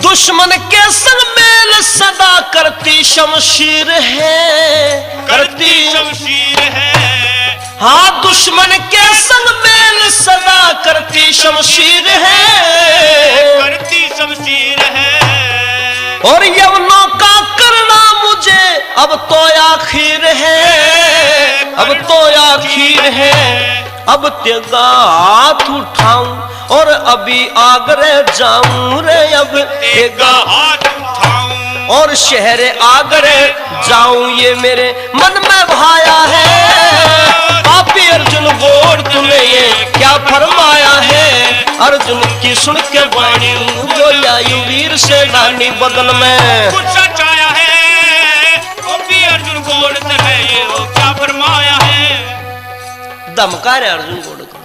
दुश्मन के संग मेल सदा करती शमशीर है, करती शमशीर है। हाँ, दुश्मन के संग मेल सदा करती शमशीर है, करती शमशीर है। और यवनों का करना मुझे अब तो आखिर है, अब तो आखिर है, अब तेगा हाथ उठाऊं और अभी आगरे जाऊं रे, अब तेगा हाथ उठाऊं और शहर आगरे जाऊं, ये मेरे मन में भाया है। पापी अर्जुन गोड़ तूने ये क्या फरमाया है, अर्जुन की सुन के वाणी बोला यूं वीर से डानी बदन में कुछ सच आया है, पापी अर्जुन गोड़ तूने ये क्या फरमाया है। धमका रहे अर्जुन गोड़ को,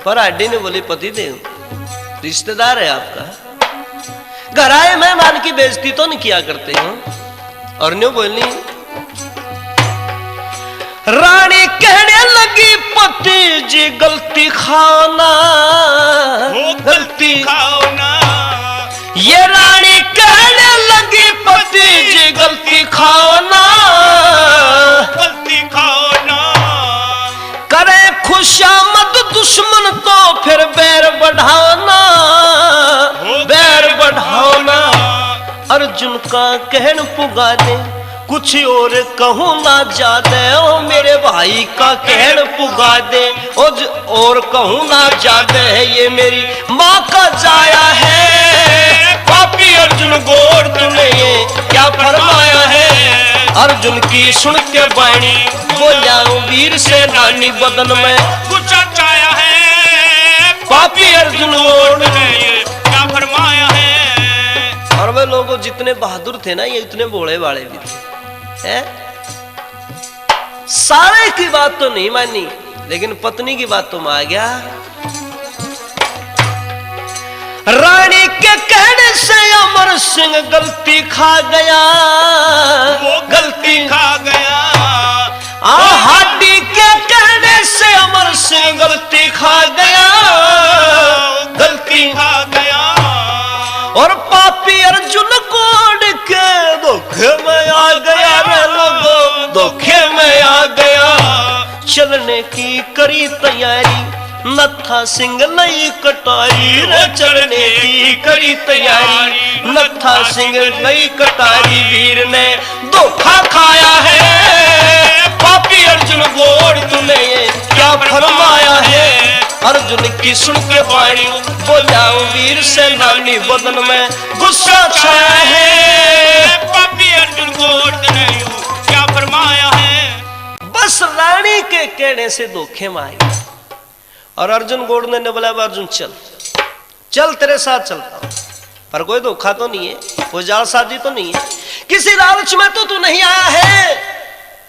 पर आड्डी ने बोली पति देव रिश्तेदार है आपका, घर आए मेहमान की बेइज्जती तो नहीं किया करते हो। और न्यू बोलनी रानी कहने लगी पति जी गलती खाना, गलती खाना, ये रानी कहने लगी पति जी गलती खाना, गलती खाना, करे खुशामद दुश्मन तो फिर बैर बढ़ाना, बैर बढ़ाना। अर्जुन का कहन पुगा दे कुछ और कहूं ना ज्यादा, ओ मेरे भाई का कहन पुगा दे और कहूं ना ज्यादा, ये मेरी माँ का जाया है। पापी अर्जुन गोड़ तूने ये क्या फरमाया है, अर्जुन की सुन के वाणी बोला वीर से नानी बदन में कुछ सच आया है, पापी अर्जुन गोड़ तूने ये क्या फरमाया है। और वे लोग जितने बहादुर थे ना, ये इतने भोले वाले भी थे है? सारे की बात तो नहीं मानी, लेकिन पत्नी की बात तो मान गया। रानी के कहने से अमर सिंह गलती खा गया, वो गलती खा गया, हाडी के कहने से अमर सिंह गलती खा गया, गलती खा गया, और पापी अर्जुन गोड़ के धोखे में आ गया रे लोगों, धोखे में आ गया। चलने की करी तैयारी नत्था सिंह नई कटारी रे, चलने की करी तैयारी नत्था सिंह नई कटारी, वीर ने धोखा खाया है। पापी अर्जुन गोड़ तूने ये क्या फरमाया है, अर्जुन की सुन के वाणी बोला वीर से नानी बदन में गुस्सा छाया है। पापी अर्जुन गोड़ तूने क्या फरमाया है। बस रानी के कहने से धोखे में आए, और अर्जुन गोड़ ने बोला अर्जुन चल चल तेरे साथ चलता हूं, पर कोई धोखा तो नहीं है, कोई जालसाजी तो नहीं है, किसी लालच में तो तू नहीं आया है।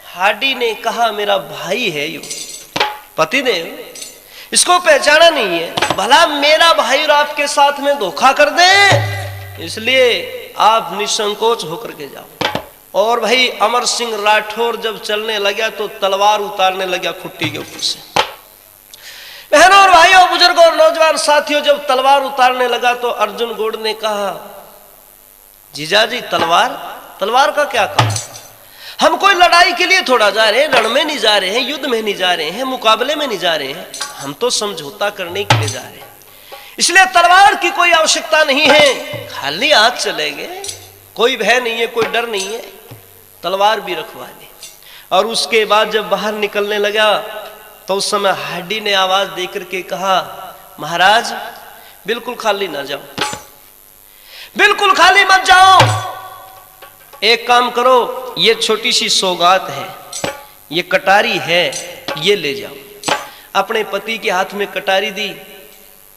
हाडी ने कहा मेरा भाई है यू पतिदेव, इसको पहचाना नहीं है, भला मेरा भाई और आपके साथ में धोखा कर दे, इसलिए आप निसंकोच होकर के जाओ। और भाई अमर सिंह राठौर जब चलने लगा तो तलवार उतारने लगा खुट्टी के ऊपर से। बहनों और भाइयों, बुजुर्गों और नौजवान साथियों, जब तलवार उतारने लगा तो अर्जुन गोड़ ने कहा जीजाजी तलवार का क्या काम, हम कोई लड़ाई के लिए थोड़ा जा रहे हैं, रण में नहीं जा रहे हैं, युद्ध में नहीं जा रहे हैं, मुकाबले में नहीं जा रहे हैं, हम तो समझौता करने के लिए जा रहे हैं, इसलिए तलवार की कोई आवश्यकता नहीं है, खाली हाथ चलेंगे, कोई भय नहीं है, कोई डर नहीं है, तलवार भी रखवा ली। और उसके बाद जब बाहर निकलने लगा तो उस समय हाडी ने आवाज देकर के कहा महाराज बिल्कुल खाली ना जाओ, बिल्कुल खाली मत जाओ, एक काम करो, ये छोटी सी सौगात है, ये कटारी है, ये ले जाओ। अपने पति के हाथ में कटारी दी,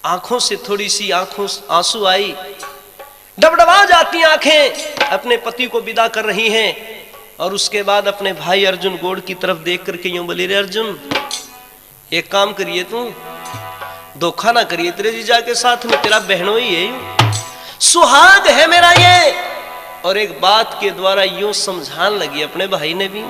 आंखों से थोड़ी सी आंसू आई, डबडबा जाती आंखें, अपने पति को विदा कर रही हैं। और उसके बाद अपने भाई अर्जुन गोड़ की तरफ देख करके यूं बोली रे अर्जुन एक काम करिए, तू धोखा ना करिए, तेरे जीजा के साथ में तेरा बहनों ही है, सुहाग है मेरा ये। और एक बात के द्वारा यूं समझाने लगी अपने भाई ने भी।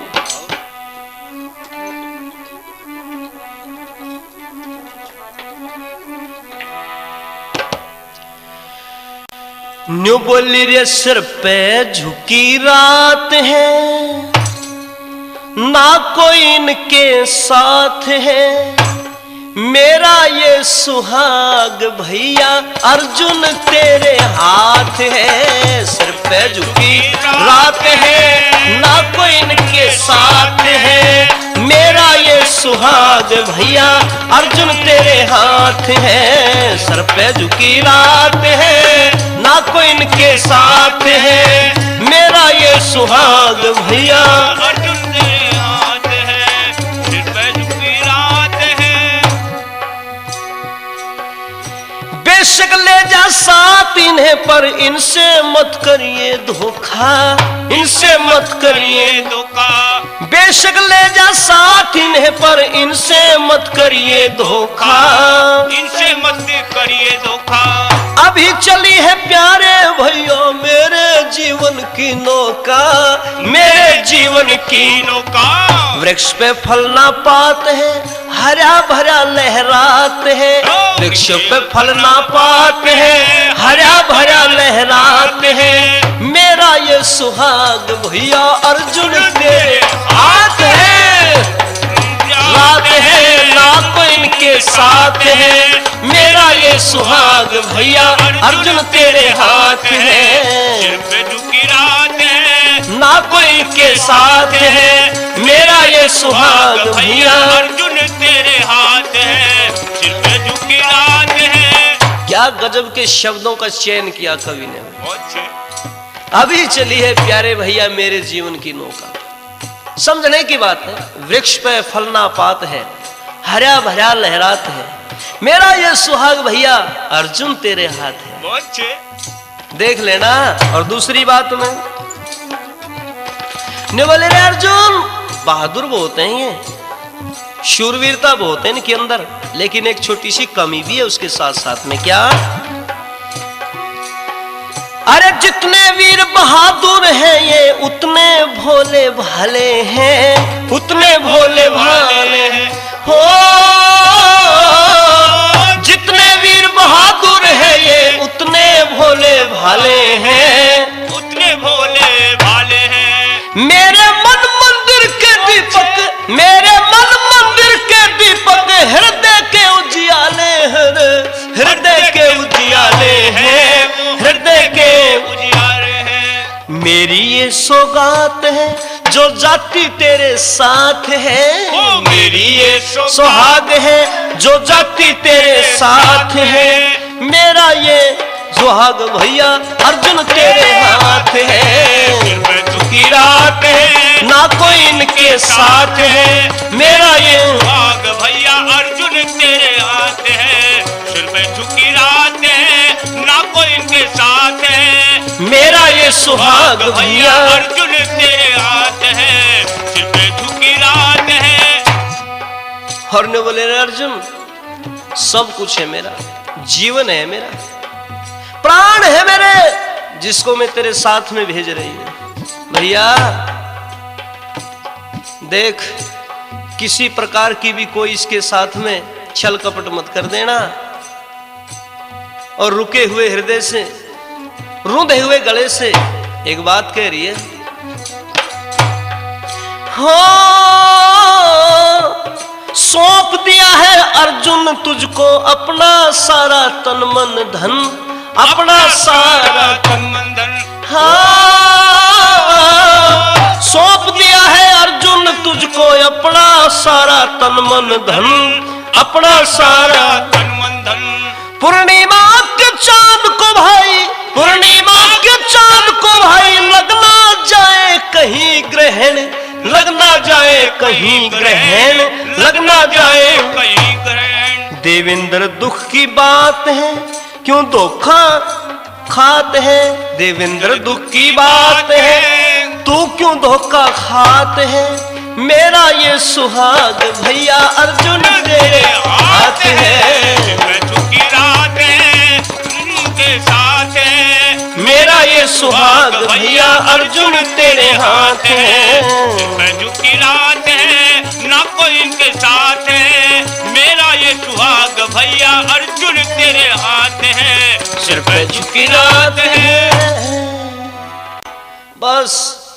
न्यू बोली रे सिर पे झुकी रात है, ना कोई इनके साथ है, मेरा ये सुहाग भैया अर्जुन तेरे हाथ है। सिर पे झुकी रात है, ना कोई साथ है, मेरा ये सुहाग भैया अर्जुन तेरे हाथ है। सर पे झुकी रात है, ना कोई इनके साथ है, मेरा ये सुहाग भैया अर्जुन तेरे हाथ है, सिर पे झुकी रात है। बेशक ले जा साथ इन्हें, पर इनसे मत करिए धोखा, इनसे मत करिए धोखा। बेशक ले जा साथ इन्हें, पर इनसे मत करिए धोखा, इनसे मत करिए धोखा। अभी चली है प्यारे भैया मेरे जीवन की नौका, मेरे जीवन की नौका। वृक्ष पे फल ना पात है, हरा भरा लहरात है, वृक्ष पे फल ना पात है, हरा भरा लहरात है, मेरा ये सुहाग भैया अर्जुन तेरे हाथ है। रात है ना कोई इनके साथ है, मेरा ये सुहाग भैया अर्जुन तेरे हाथ है। सिर पे झुकी रात है, ना कोई इनके साथ है, मेरा ये सुहाग भैया अर्जुन तेरे हाथ है, सिर पे झुकी रात है। क्या गजब के शब्दों का चयन किया कवि ने। बहुत अच्छे। अभी चली है प्यारे भैया मेरे जीवन की नौका। समझने की बात है, वृक्ष पे फलना पात है, हरा भरा लहरात है, मेरा ये सुहाग भैया अर्जुन तेरे हाथ है। बहुत अच्छे। देख लेना। और दूसरी बात में ने बोले रे अर्जुन बहादुर बहुत हैं ये, शूरवीरता बहुत है इनके अंदर, लेकिन एक छोटी सी कमी भी है उसके साथ साथ में। क्या? अरे जितने वीर बहादुर हैं ये उतने भोले भाले हैं, उतने भोले भाले हैं हो। जितने वीर बहादुर हैं ये उतने भोले भाले हैं, उतने भोले भाले हैं। मेरे मन मंदिर के दीपक, मेरे मन मंदिर के दीपक हृदय के उजियाले हैं, हृदय के उजियाले हैं, हृदय के उजियारे हैं। मेरी ये सौगात है जो जाति तेरे साथ है, ओ मेरी ये सुहाग है जो जाति तेरे साथ है, मेरा ये सुहाग भैया अर्जुन तेरे हाथ है। सिर पे झुकी रात है ना कोई इनके साथ है, मेरा ये सुहाग भैया अर्जुन तेरे हाथ है। सिर पे झुकी रात है, ना कोई इनके साथ है, मेरा ये सुहाग भैया अर्जुन तेरे हाथ है। सिर पे झुकी रात है। और ने बोले अर्जुन सब कुछ है मेरा, जीवन है मेरा, प्राण है मेरे, जिसको मैं तेरे साथ में भेज रही हूं। भैया देख किसी प्रकार की भी कोई इसके साथ में छल कपट मत कर देना, और रुके हुए हृदय से, रूंधे हुए गले से एक बात कह रही है, हो सौंप दिया है अर्जुन तुझको अपना सारा तन मन धन, अपना सारा तन मन धन। हाँ सौंप दिया है अर्जुन तुझको अपना सारा तन मन धन, अपना सारा तन मन धन। पूर्णिमा के चांद को भाई, पूर्णिमा के चांद को भाई लगना जाए कहीं ग्रहण, लगना जाए कहीं ग्रहण, लगना जाए कहीं ग्रहण। देवेंद्र दुख की बात है क्यों धोखा खात है, देवेंद्र दुख की बात है तू क्यों धोखा खात है, मेरा ये सुहाग भैया अर्जुन तेरे हाथ है। मैं झुकी रात है उनके साथ है, मेरा ये सुहाग भैया अर्जुन तेरे हाथ है। मैं झुकी रात है ना कोई इनके साथ है, मेरा ये सुहाग भैया अर्जुन तेरे हाथ है। सिर पे झुकी रात है। बस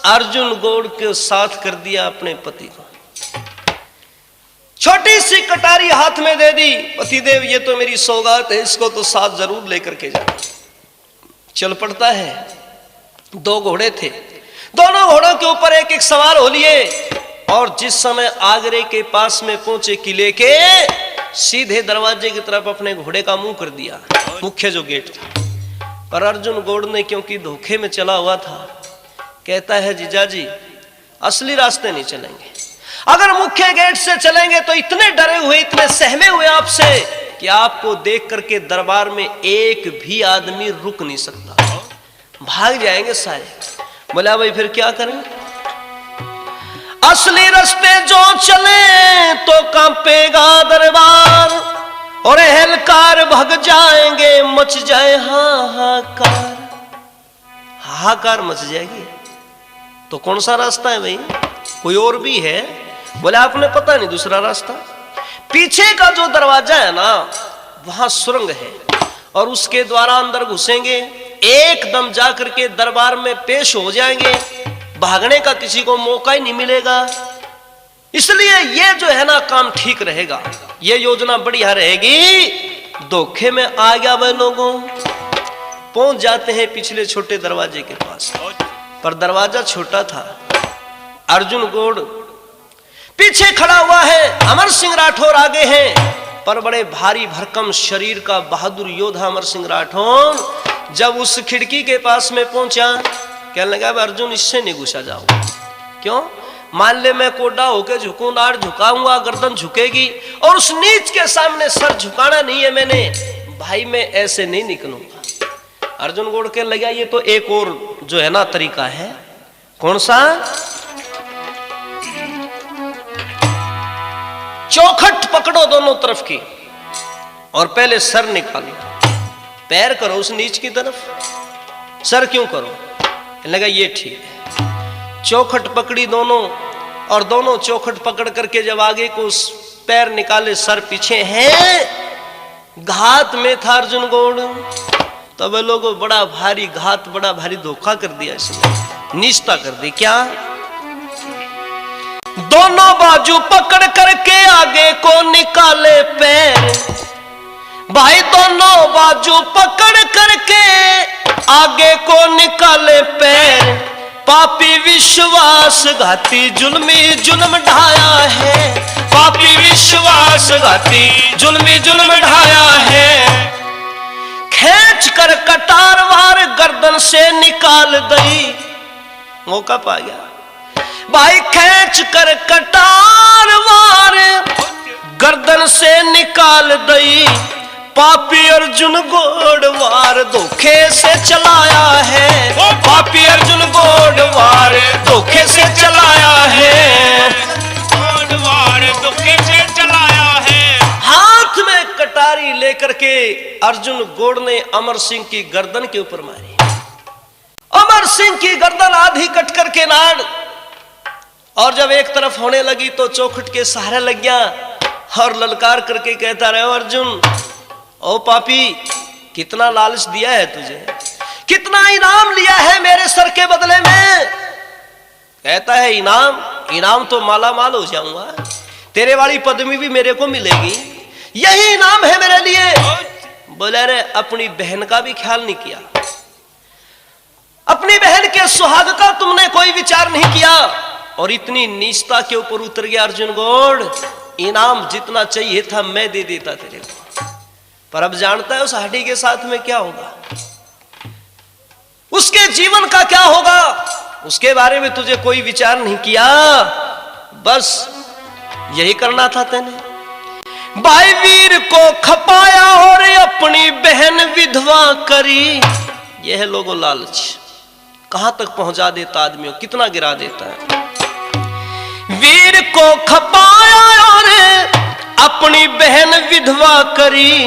अर्जुन गौड़ के साथ कर दिया अपने पति को, छोटी सी कटारी हाथ में दे दी, पतिदेव ये तो मेरी सौगात है, इसको तो साथ जरूर लेकर के जाना। चल पड़ता है। दो घोड़े थे, दोनों घोड़ों के ऊपर एक एक सवार हो लिए, और जिस समय आगरे के पास में पहुंचे किले के, सीधे दरवाजे की तरफ अपने घोड़े का मुंह कर दिया, मुख्य जो गेट था। पर अर्जुन गौड़ ने क्योंकि धोखे में चला हुआ था, कहता है जीजाजी असली रास्ते नहीं चलेंगे, अगर मुख्य गेट से चलेंगे तो इतने डरे हुए, इतने सहमे हुए आपसे कि आपको देख करके दरबार में एक भी आदमी रुक नहीं सकता, भाग जाएंगे सारे। बोला भाई फिर क्या करें? असली रास्ते जो चले तो कांपेगा दरबार, और अहलकार भग जाएंगे, मच जाए हाहाकार। हाहाकार मच जाएगी तो कौन सा रास्ता है भाई? कोई और भी है? बोले आपने पता नहीं दूसरा रास्ता? पीछे का जो दरवाजा है ना, वहां सुरंग है, और उसके द्वारा अंदर घुसेंगे, एकदम जाकर के दरबार में पेश हो जाएंगे, भागने का किसी को मौका ही नहीं मिलेगा। इसलिए ये जो है ना काम ठीक रहेगा, ये योजना बढ़िया रहेगी। धोखे में आ गया वह लोगों, पहुंच जाते हैं पिछले छोटे दरवाजे के पास, पर दरवाजा छोटा था। अर्जुन गौड़ पीछे खड़ा हुआ है, अमर सिंह राठौर आगे हैं, पर बड़े भारी भरकम शरीर का बहादुर योद्धा अमर सिंह राठौर जब उस खिड़की के पास में पहुंचा, कहने लगा अर्जुन इससे नहीं घुसा जाओ। क्यों? मान ले मैं कोडा होके झुकूं, नाड़ झुकाऊंगा, गर्दन झुकेगी, और उस नीच के सामने सर झुकाना नहीं है मैंने, भाई मैं ऐसे नहीं निकलूंगा। अर्जुन गौड़ कहने लगा ये तो एक और जो है ना तरीका है। कौन सा? चौखट पकड़ो दोनों तरफ की, और पहले सर निकालो, पैर करो उस नीच की तरफ, सर क्यों करो? लगा ये ठीक है। चौखट पकड़ी दोनों, और दोनों चौखट पकड़ करके जब आगे को पैर निकाले, सर पीछे हैं, घात में था अर्जुन गौड़। तब लोगों बड़ा भारी घात, बड़ा भारी धोखा कर दिया इसने, निष्ठा कर दी। क्या? दोनों बाजू पकड़ करके आगे को निकाले पैर, भाई दोनों बाजू पकड़ करके आगे को निकाले पैर, पापी विश्वासघाती जुल्मी जुल्म ढाया है, पापी विश्वासघाती जुल्मी जुल्म ढाया है। खींच कर कटार वार गर्दन से निकाल दई, मौका पा गया भाई, खींच कर कटार वार गर्दन से निकाल दई, पापी अर्जुन गौड़ वार धोखे से चलाया है, पापी अर्जुन गौड़ वार धोखे से चलाया है, वार धोखे से चलाया है। हाथ में कटारी लेकर के अर्जुन गौड़ ने अमर सिंह की गर्दन के ऊपर मारी। अमर सिंह की गर्दन आधी कट करके नाड़, और जब एक तरफ होने लगी तो चौखट के सहारे लग गया, और ललकार करके कहता रहे अर्जुन, ओ पापी कितना लालच दिया है तुझे, कितना इनाम लिया है मेरे सर के बदले में? कहता है इनाम? इनाम तो माला माल हो जाऊंगा, तेरे वाली पदवी भी मेरे को मिलेगी, यही इनाम है मेरे लिए। बोले रे अपनी बहन का भी ख्याल नहीं किया, अपनी बहन के सुहाग का तुमने कोई विचार नहीं किया, और इतनी नीचता के ऊपर उतर गया अर्जुन गौड़। इनाम जितना चाहिए था मैं दे देता तेरे को, पर अब जानता है उस हाडी के साथ में क्या होगा, उसके जीवन का क्या होगा, उसके बारे में तुझे कोई विचार नहीं किया, बस यही करना था तेने। भाई वीर को खपाया और अपनी बहन विधवा करी। यह है लोगों लालच, कहां तक पहुंचा देता आदमियों, कितना गिरा देता है। वीर को खपाया और अपनी बहन विधवा करी,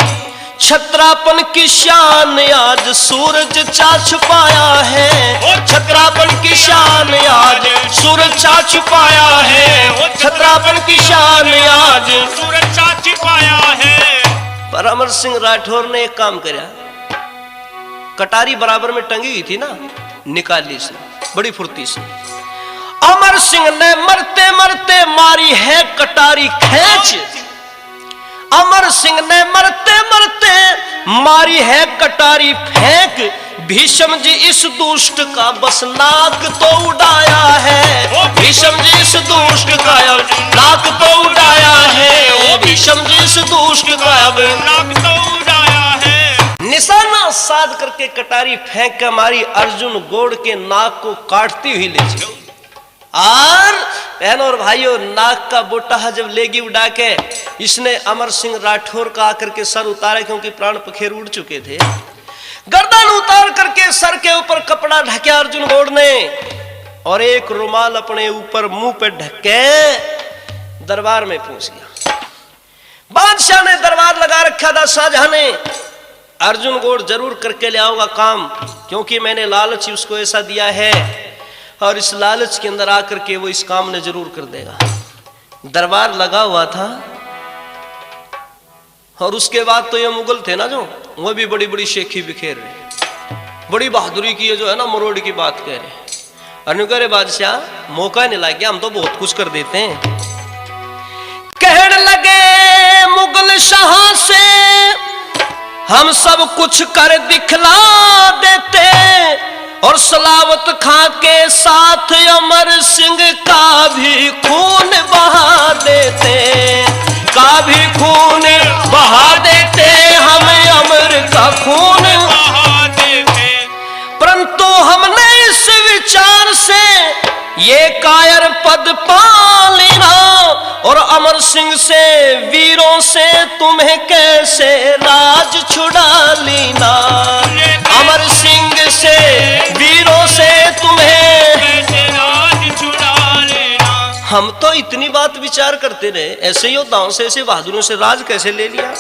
छत्रापन की शान आज सूरज चाच पाया है, छत्रापन की शान आज सूरज चाच पाया है, छत्रापन की शान आज सूरज चाच पाया है। पर अमर सिंह राठौर ने एक काम किया, कटारी बराबर में टंगी हुई थी ना, निकाल ली इसने बड़ी फुर्ती से। अमर सिंह ने मरते मरते मारी है कटारी खींच, अमर सिंह ने मरते मरते मारी है कटारी फेंक, भीष्म जी इस दुष्ट का बस नाक तो उड़ाया है। भीष्म जी इस दुष्ट का नाक तो उड़ाया है। भीष्म जी इस दुष्ट का नाक तो उड़ाया है। निशाना साध करके कटारी फेंक कर मारी, अर्जुन गोड़ के नाक को काटती हुई ले चली। और बहनों और भाइयों, नाक का बोटा जब लेगी उड़ा के, इसने अमर सिंह राठौर का आकर के सर उतारा, क्योंकि प्राण पखेर उड़ चुके थे। गर्दन उतार करके सर के ऊपर कपड़ा ढका अर्जुन गौड़ ने, और एक रुमाल अपने ऊपर मुंह पे ढके दरबार में पहुंच गया। बादशाह ने दरबार लगा रखा था शाहजहां ने, अर्जुन गौड़ जरूर करके ले आओगा काम, क्योंकि मैंने लालच उसको ऐसा दिया है, और इस लालच के अंदर आकर के वो इस काम ने जरूर कर देगा। दरबार लगा हुआ था, और उसके बाद तो ये मुगल थे ना जो, वो भी बड़ी बड़ी शेखी बिखेर रहे, बड़ी बहादुरी की, जो है ना मरोड़ की बात कह रहे। अनुकरे बादशाह मौका नहीं लग गया, हम तो बहुत कुछ कर देते हैं। कहने लगे मुगल शाह से हम सब कुछ कर दिखला देते, और सलावत खां के साथ अमर सिंह का भी खून बहा देते, का भी खून बहा देते, हम अमर का खून बहा देते। परंतु हमने इस विचार से ये कायर पद पा लेना, और अमर सिंह से वीरों से तुम्हें कैसे राज छुड़ा लेना। अमर सिंह से वीरों से तुम्हें कैसे राज छुड़ा लेना। हम तो इतनी बात विचार करते रहे, ऐसे योद्धाओं से, ऐसे बहादुरों से राज कैसे ले लिया।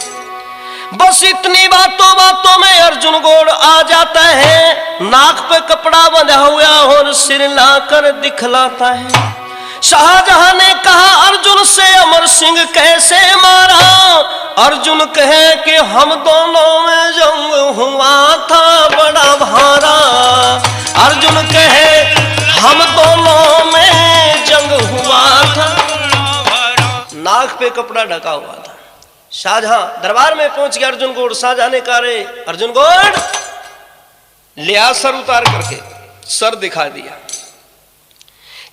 बस इतनी बातों में अर्जुन गौड़ आ जाता है, नाक पे कपड़ा बंधा हुआ और सिर लाकर दिखलाता है। शाहजहां ने कहा अर्जुन से अमर सिंह कैसे मारा। अर्जुन कहे कि हम दोनों में जंग हुआ था बड़ा भारा। अर्जुन कहे हम दोनों में जंग हुआ था। नाक पे कपड़ा ढका हुआ था। शाहजहां दरबार में पहुंच गया अर्जुन गौड़। शाहजहां ने कहा रे अर्जुन गौड़, लिया सर उतार करके, सर दिखा दिया।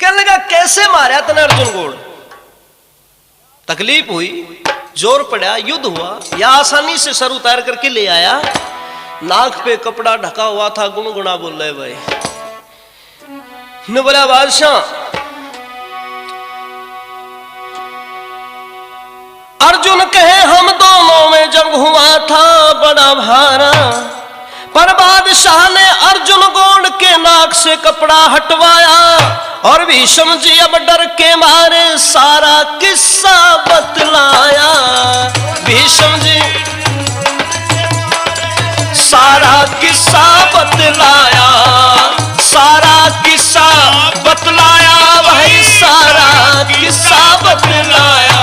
कहने लगा कैसे मारा तने अर्जुन गौड़? तकलीफ हुई, जोर पड़ा, युद्ध हुआ, या आसानी से सर उतार करके ले आया? नाक पे कपड़ा ढका हुआ था, गुनगुना बोल रहे भाई। ने बोला बादशाह, अर्जुन कहे हम दोनों में जंग हुआ था बड़ा भारा। पर बादशाह ने अर्जुन गौड़ के नाक से कपड़ा हटवाया और भीष्म जी अब डर के मारे सारा किस्सा बतलाया। भीष्म जी सारा किस्सा बतलाया, सारा किस्सा बतलाया भाई, सारा किस्सा बतलाया।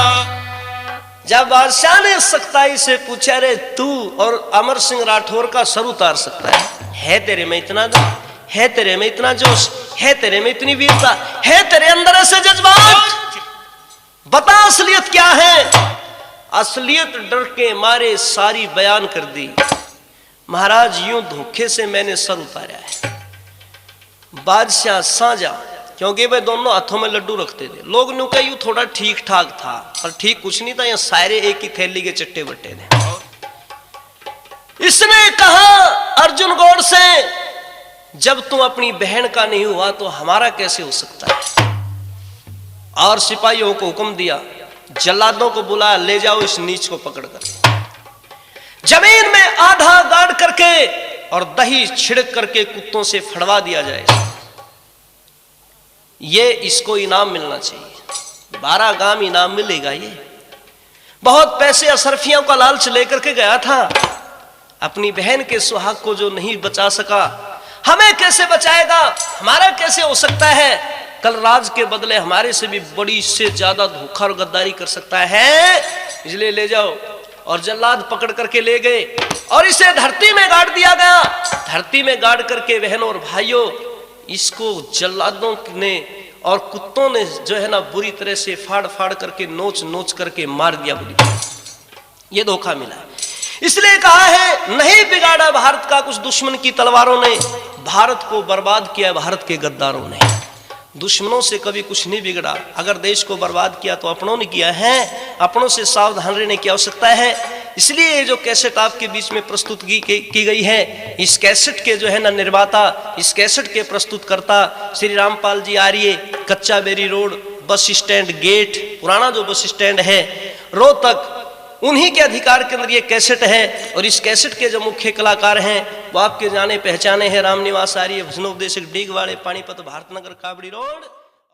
जब बादशाह ने सख्ताई से पूछा रे तू और अमर सिंह राठौर का सर उतार सकता है तेरे में इतना दम, है तेरे में इतना जोश, है तेरे में इतनी वीरता, है तेरे अंदर ऐसे जज्बात, बता असलियत क्या है? असलियत डर के मारे सारी बयान कर दी। महाराज यूं धोखे से मैंने सर उतारा है। बादशाह साजा, क्योंकि वे दोनों हाथों में लड्डू रखते थे। लोग नु कहीं थोड़ा ठीक ठाक था, पर ठीक कुछ नहीं था, यहाँ सारे एक ही थैली के चट्टे बट्टे थे। इसने कहा अर्जुन गौड़ से, जब तुम अपनी बहन का नहीं हुआ तो हमारा कैसे हो सकता है? और सिपाहियों को हुक्म दिया, जल्लादों को बुलाया, ले जाओ इस नीच को पकड़कर जमीन में आधा गाड़ करके और दही छिड़क करके कुत्तों से फड़वा दिया जाए। ये इसको इनाम मिलना चाहिए, 12 गाम इनाम मिलेगा। ये बहुत पैसे असरफियों का लालच लेकर के गया था। अपनी बहन के सुहाग को जो नहीं बचा सका, हमें कैसे बचाएगा? हमारा कैसे हो सकता है? कल राज के बदले हमारे से भी बड़ी, इससे ज्यादा धोखा और गद्दारी कर सकता है, इसलिए ले जाओ। और जल्लाद पकड़ करके ले गए और इसे धरती में गाड़ दिया गया। धरती में गाड़ करके बहनों और भाइयों, इसको जल्लादों ने और कुत्तों ने जो है ना बुरी तरह से फाड़ फाड़ करके, नोच नोच करके मार दिया बुरी तरह। ये धोखा मिला है। इसलिए कहा है नहीं बिगाड़ा भारत का कुछ दुश्मन की तलवारों ने, भारत को बर्बाद किया भारत के गद्दारों ने। दुश्मनों से कभी कुछ नहीं बिगड़ा। अगर देश को बर्बाद किया तो अपनों ने किया है, अपनों से सावधान रहने की आवश्यकता है। इसलिए ये जो कैसेट आपके बीच में प्रस्तुत की गई है, इस कैसेट के जो है ना निर्माता, इस कैसेट के प्रस्तुतकर्ता Shri Rampal ji Arya, Kachcha Beri road bus stand gate, पुराना जो बस स्टैंड है रोहतक, उन्हीं के अधिकार के अंदर ये कैसेट है। और इस कैसेट के जो मुख्य कलाकार हैं वो आपके जाने पहचाने हैं, रामनिवास आर्य, भजनोपदेशक डीगवाड़े, पानीपत, भारतनगर, काबड़ी रोड।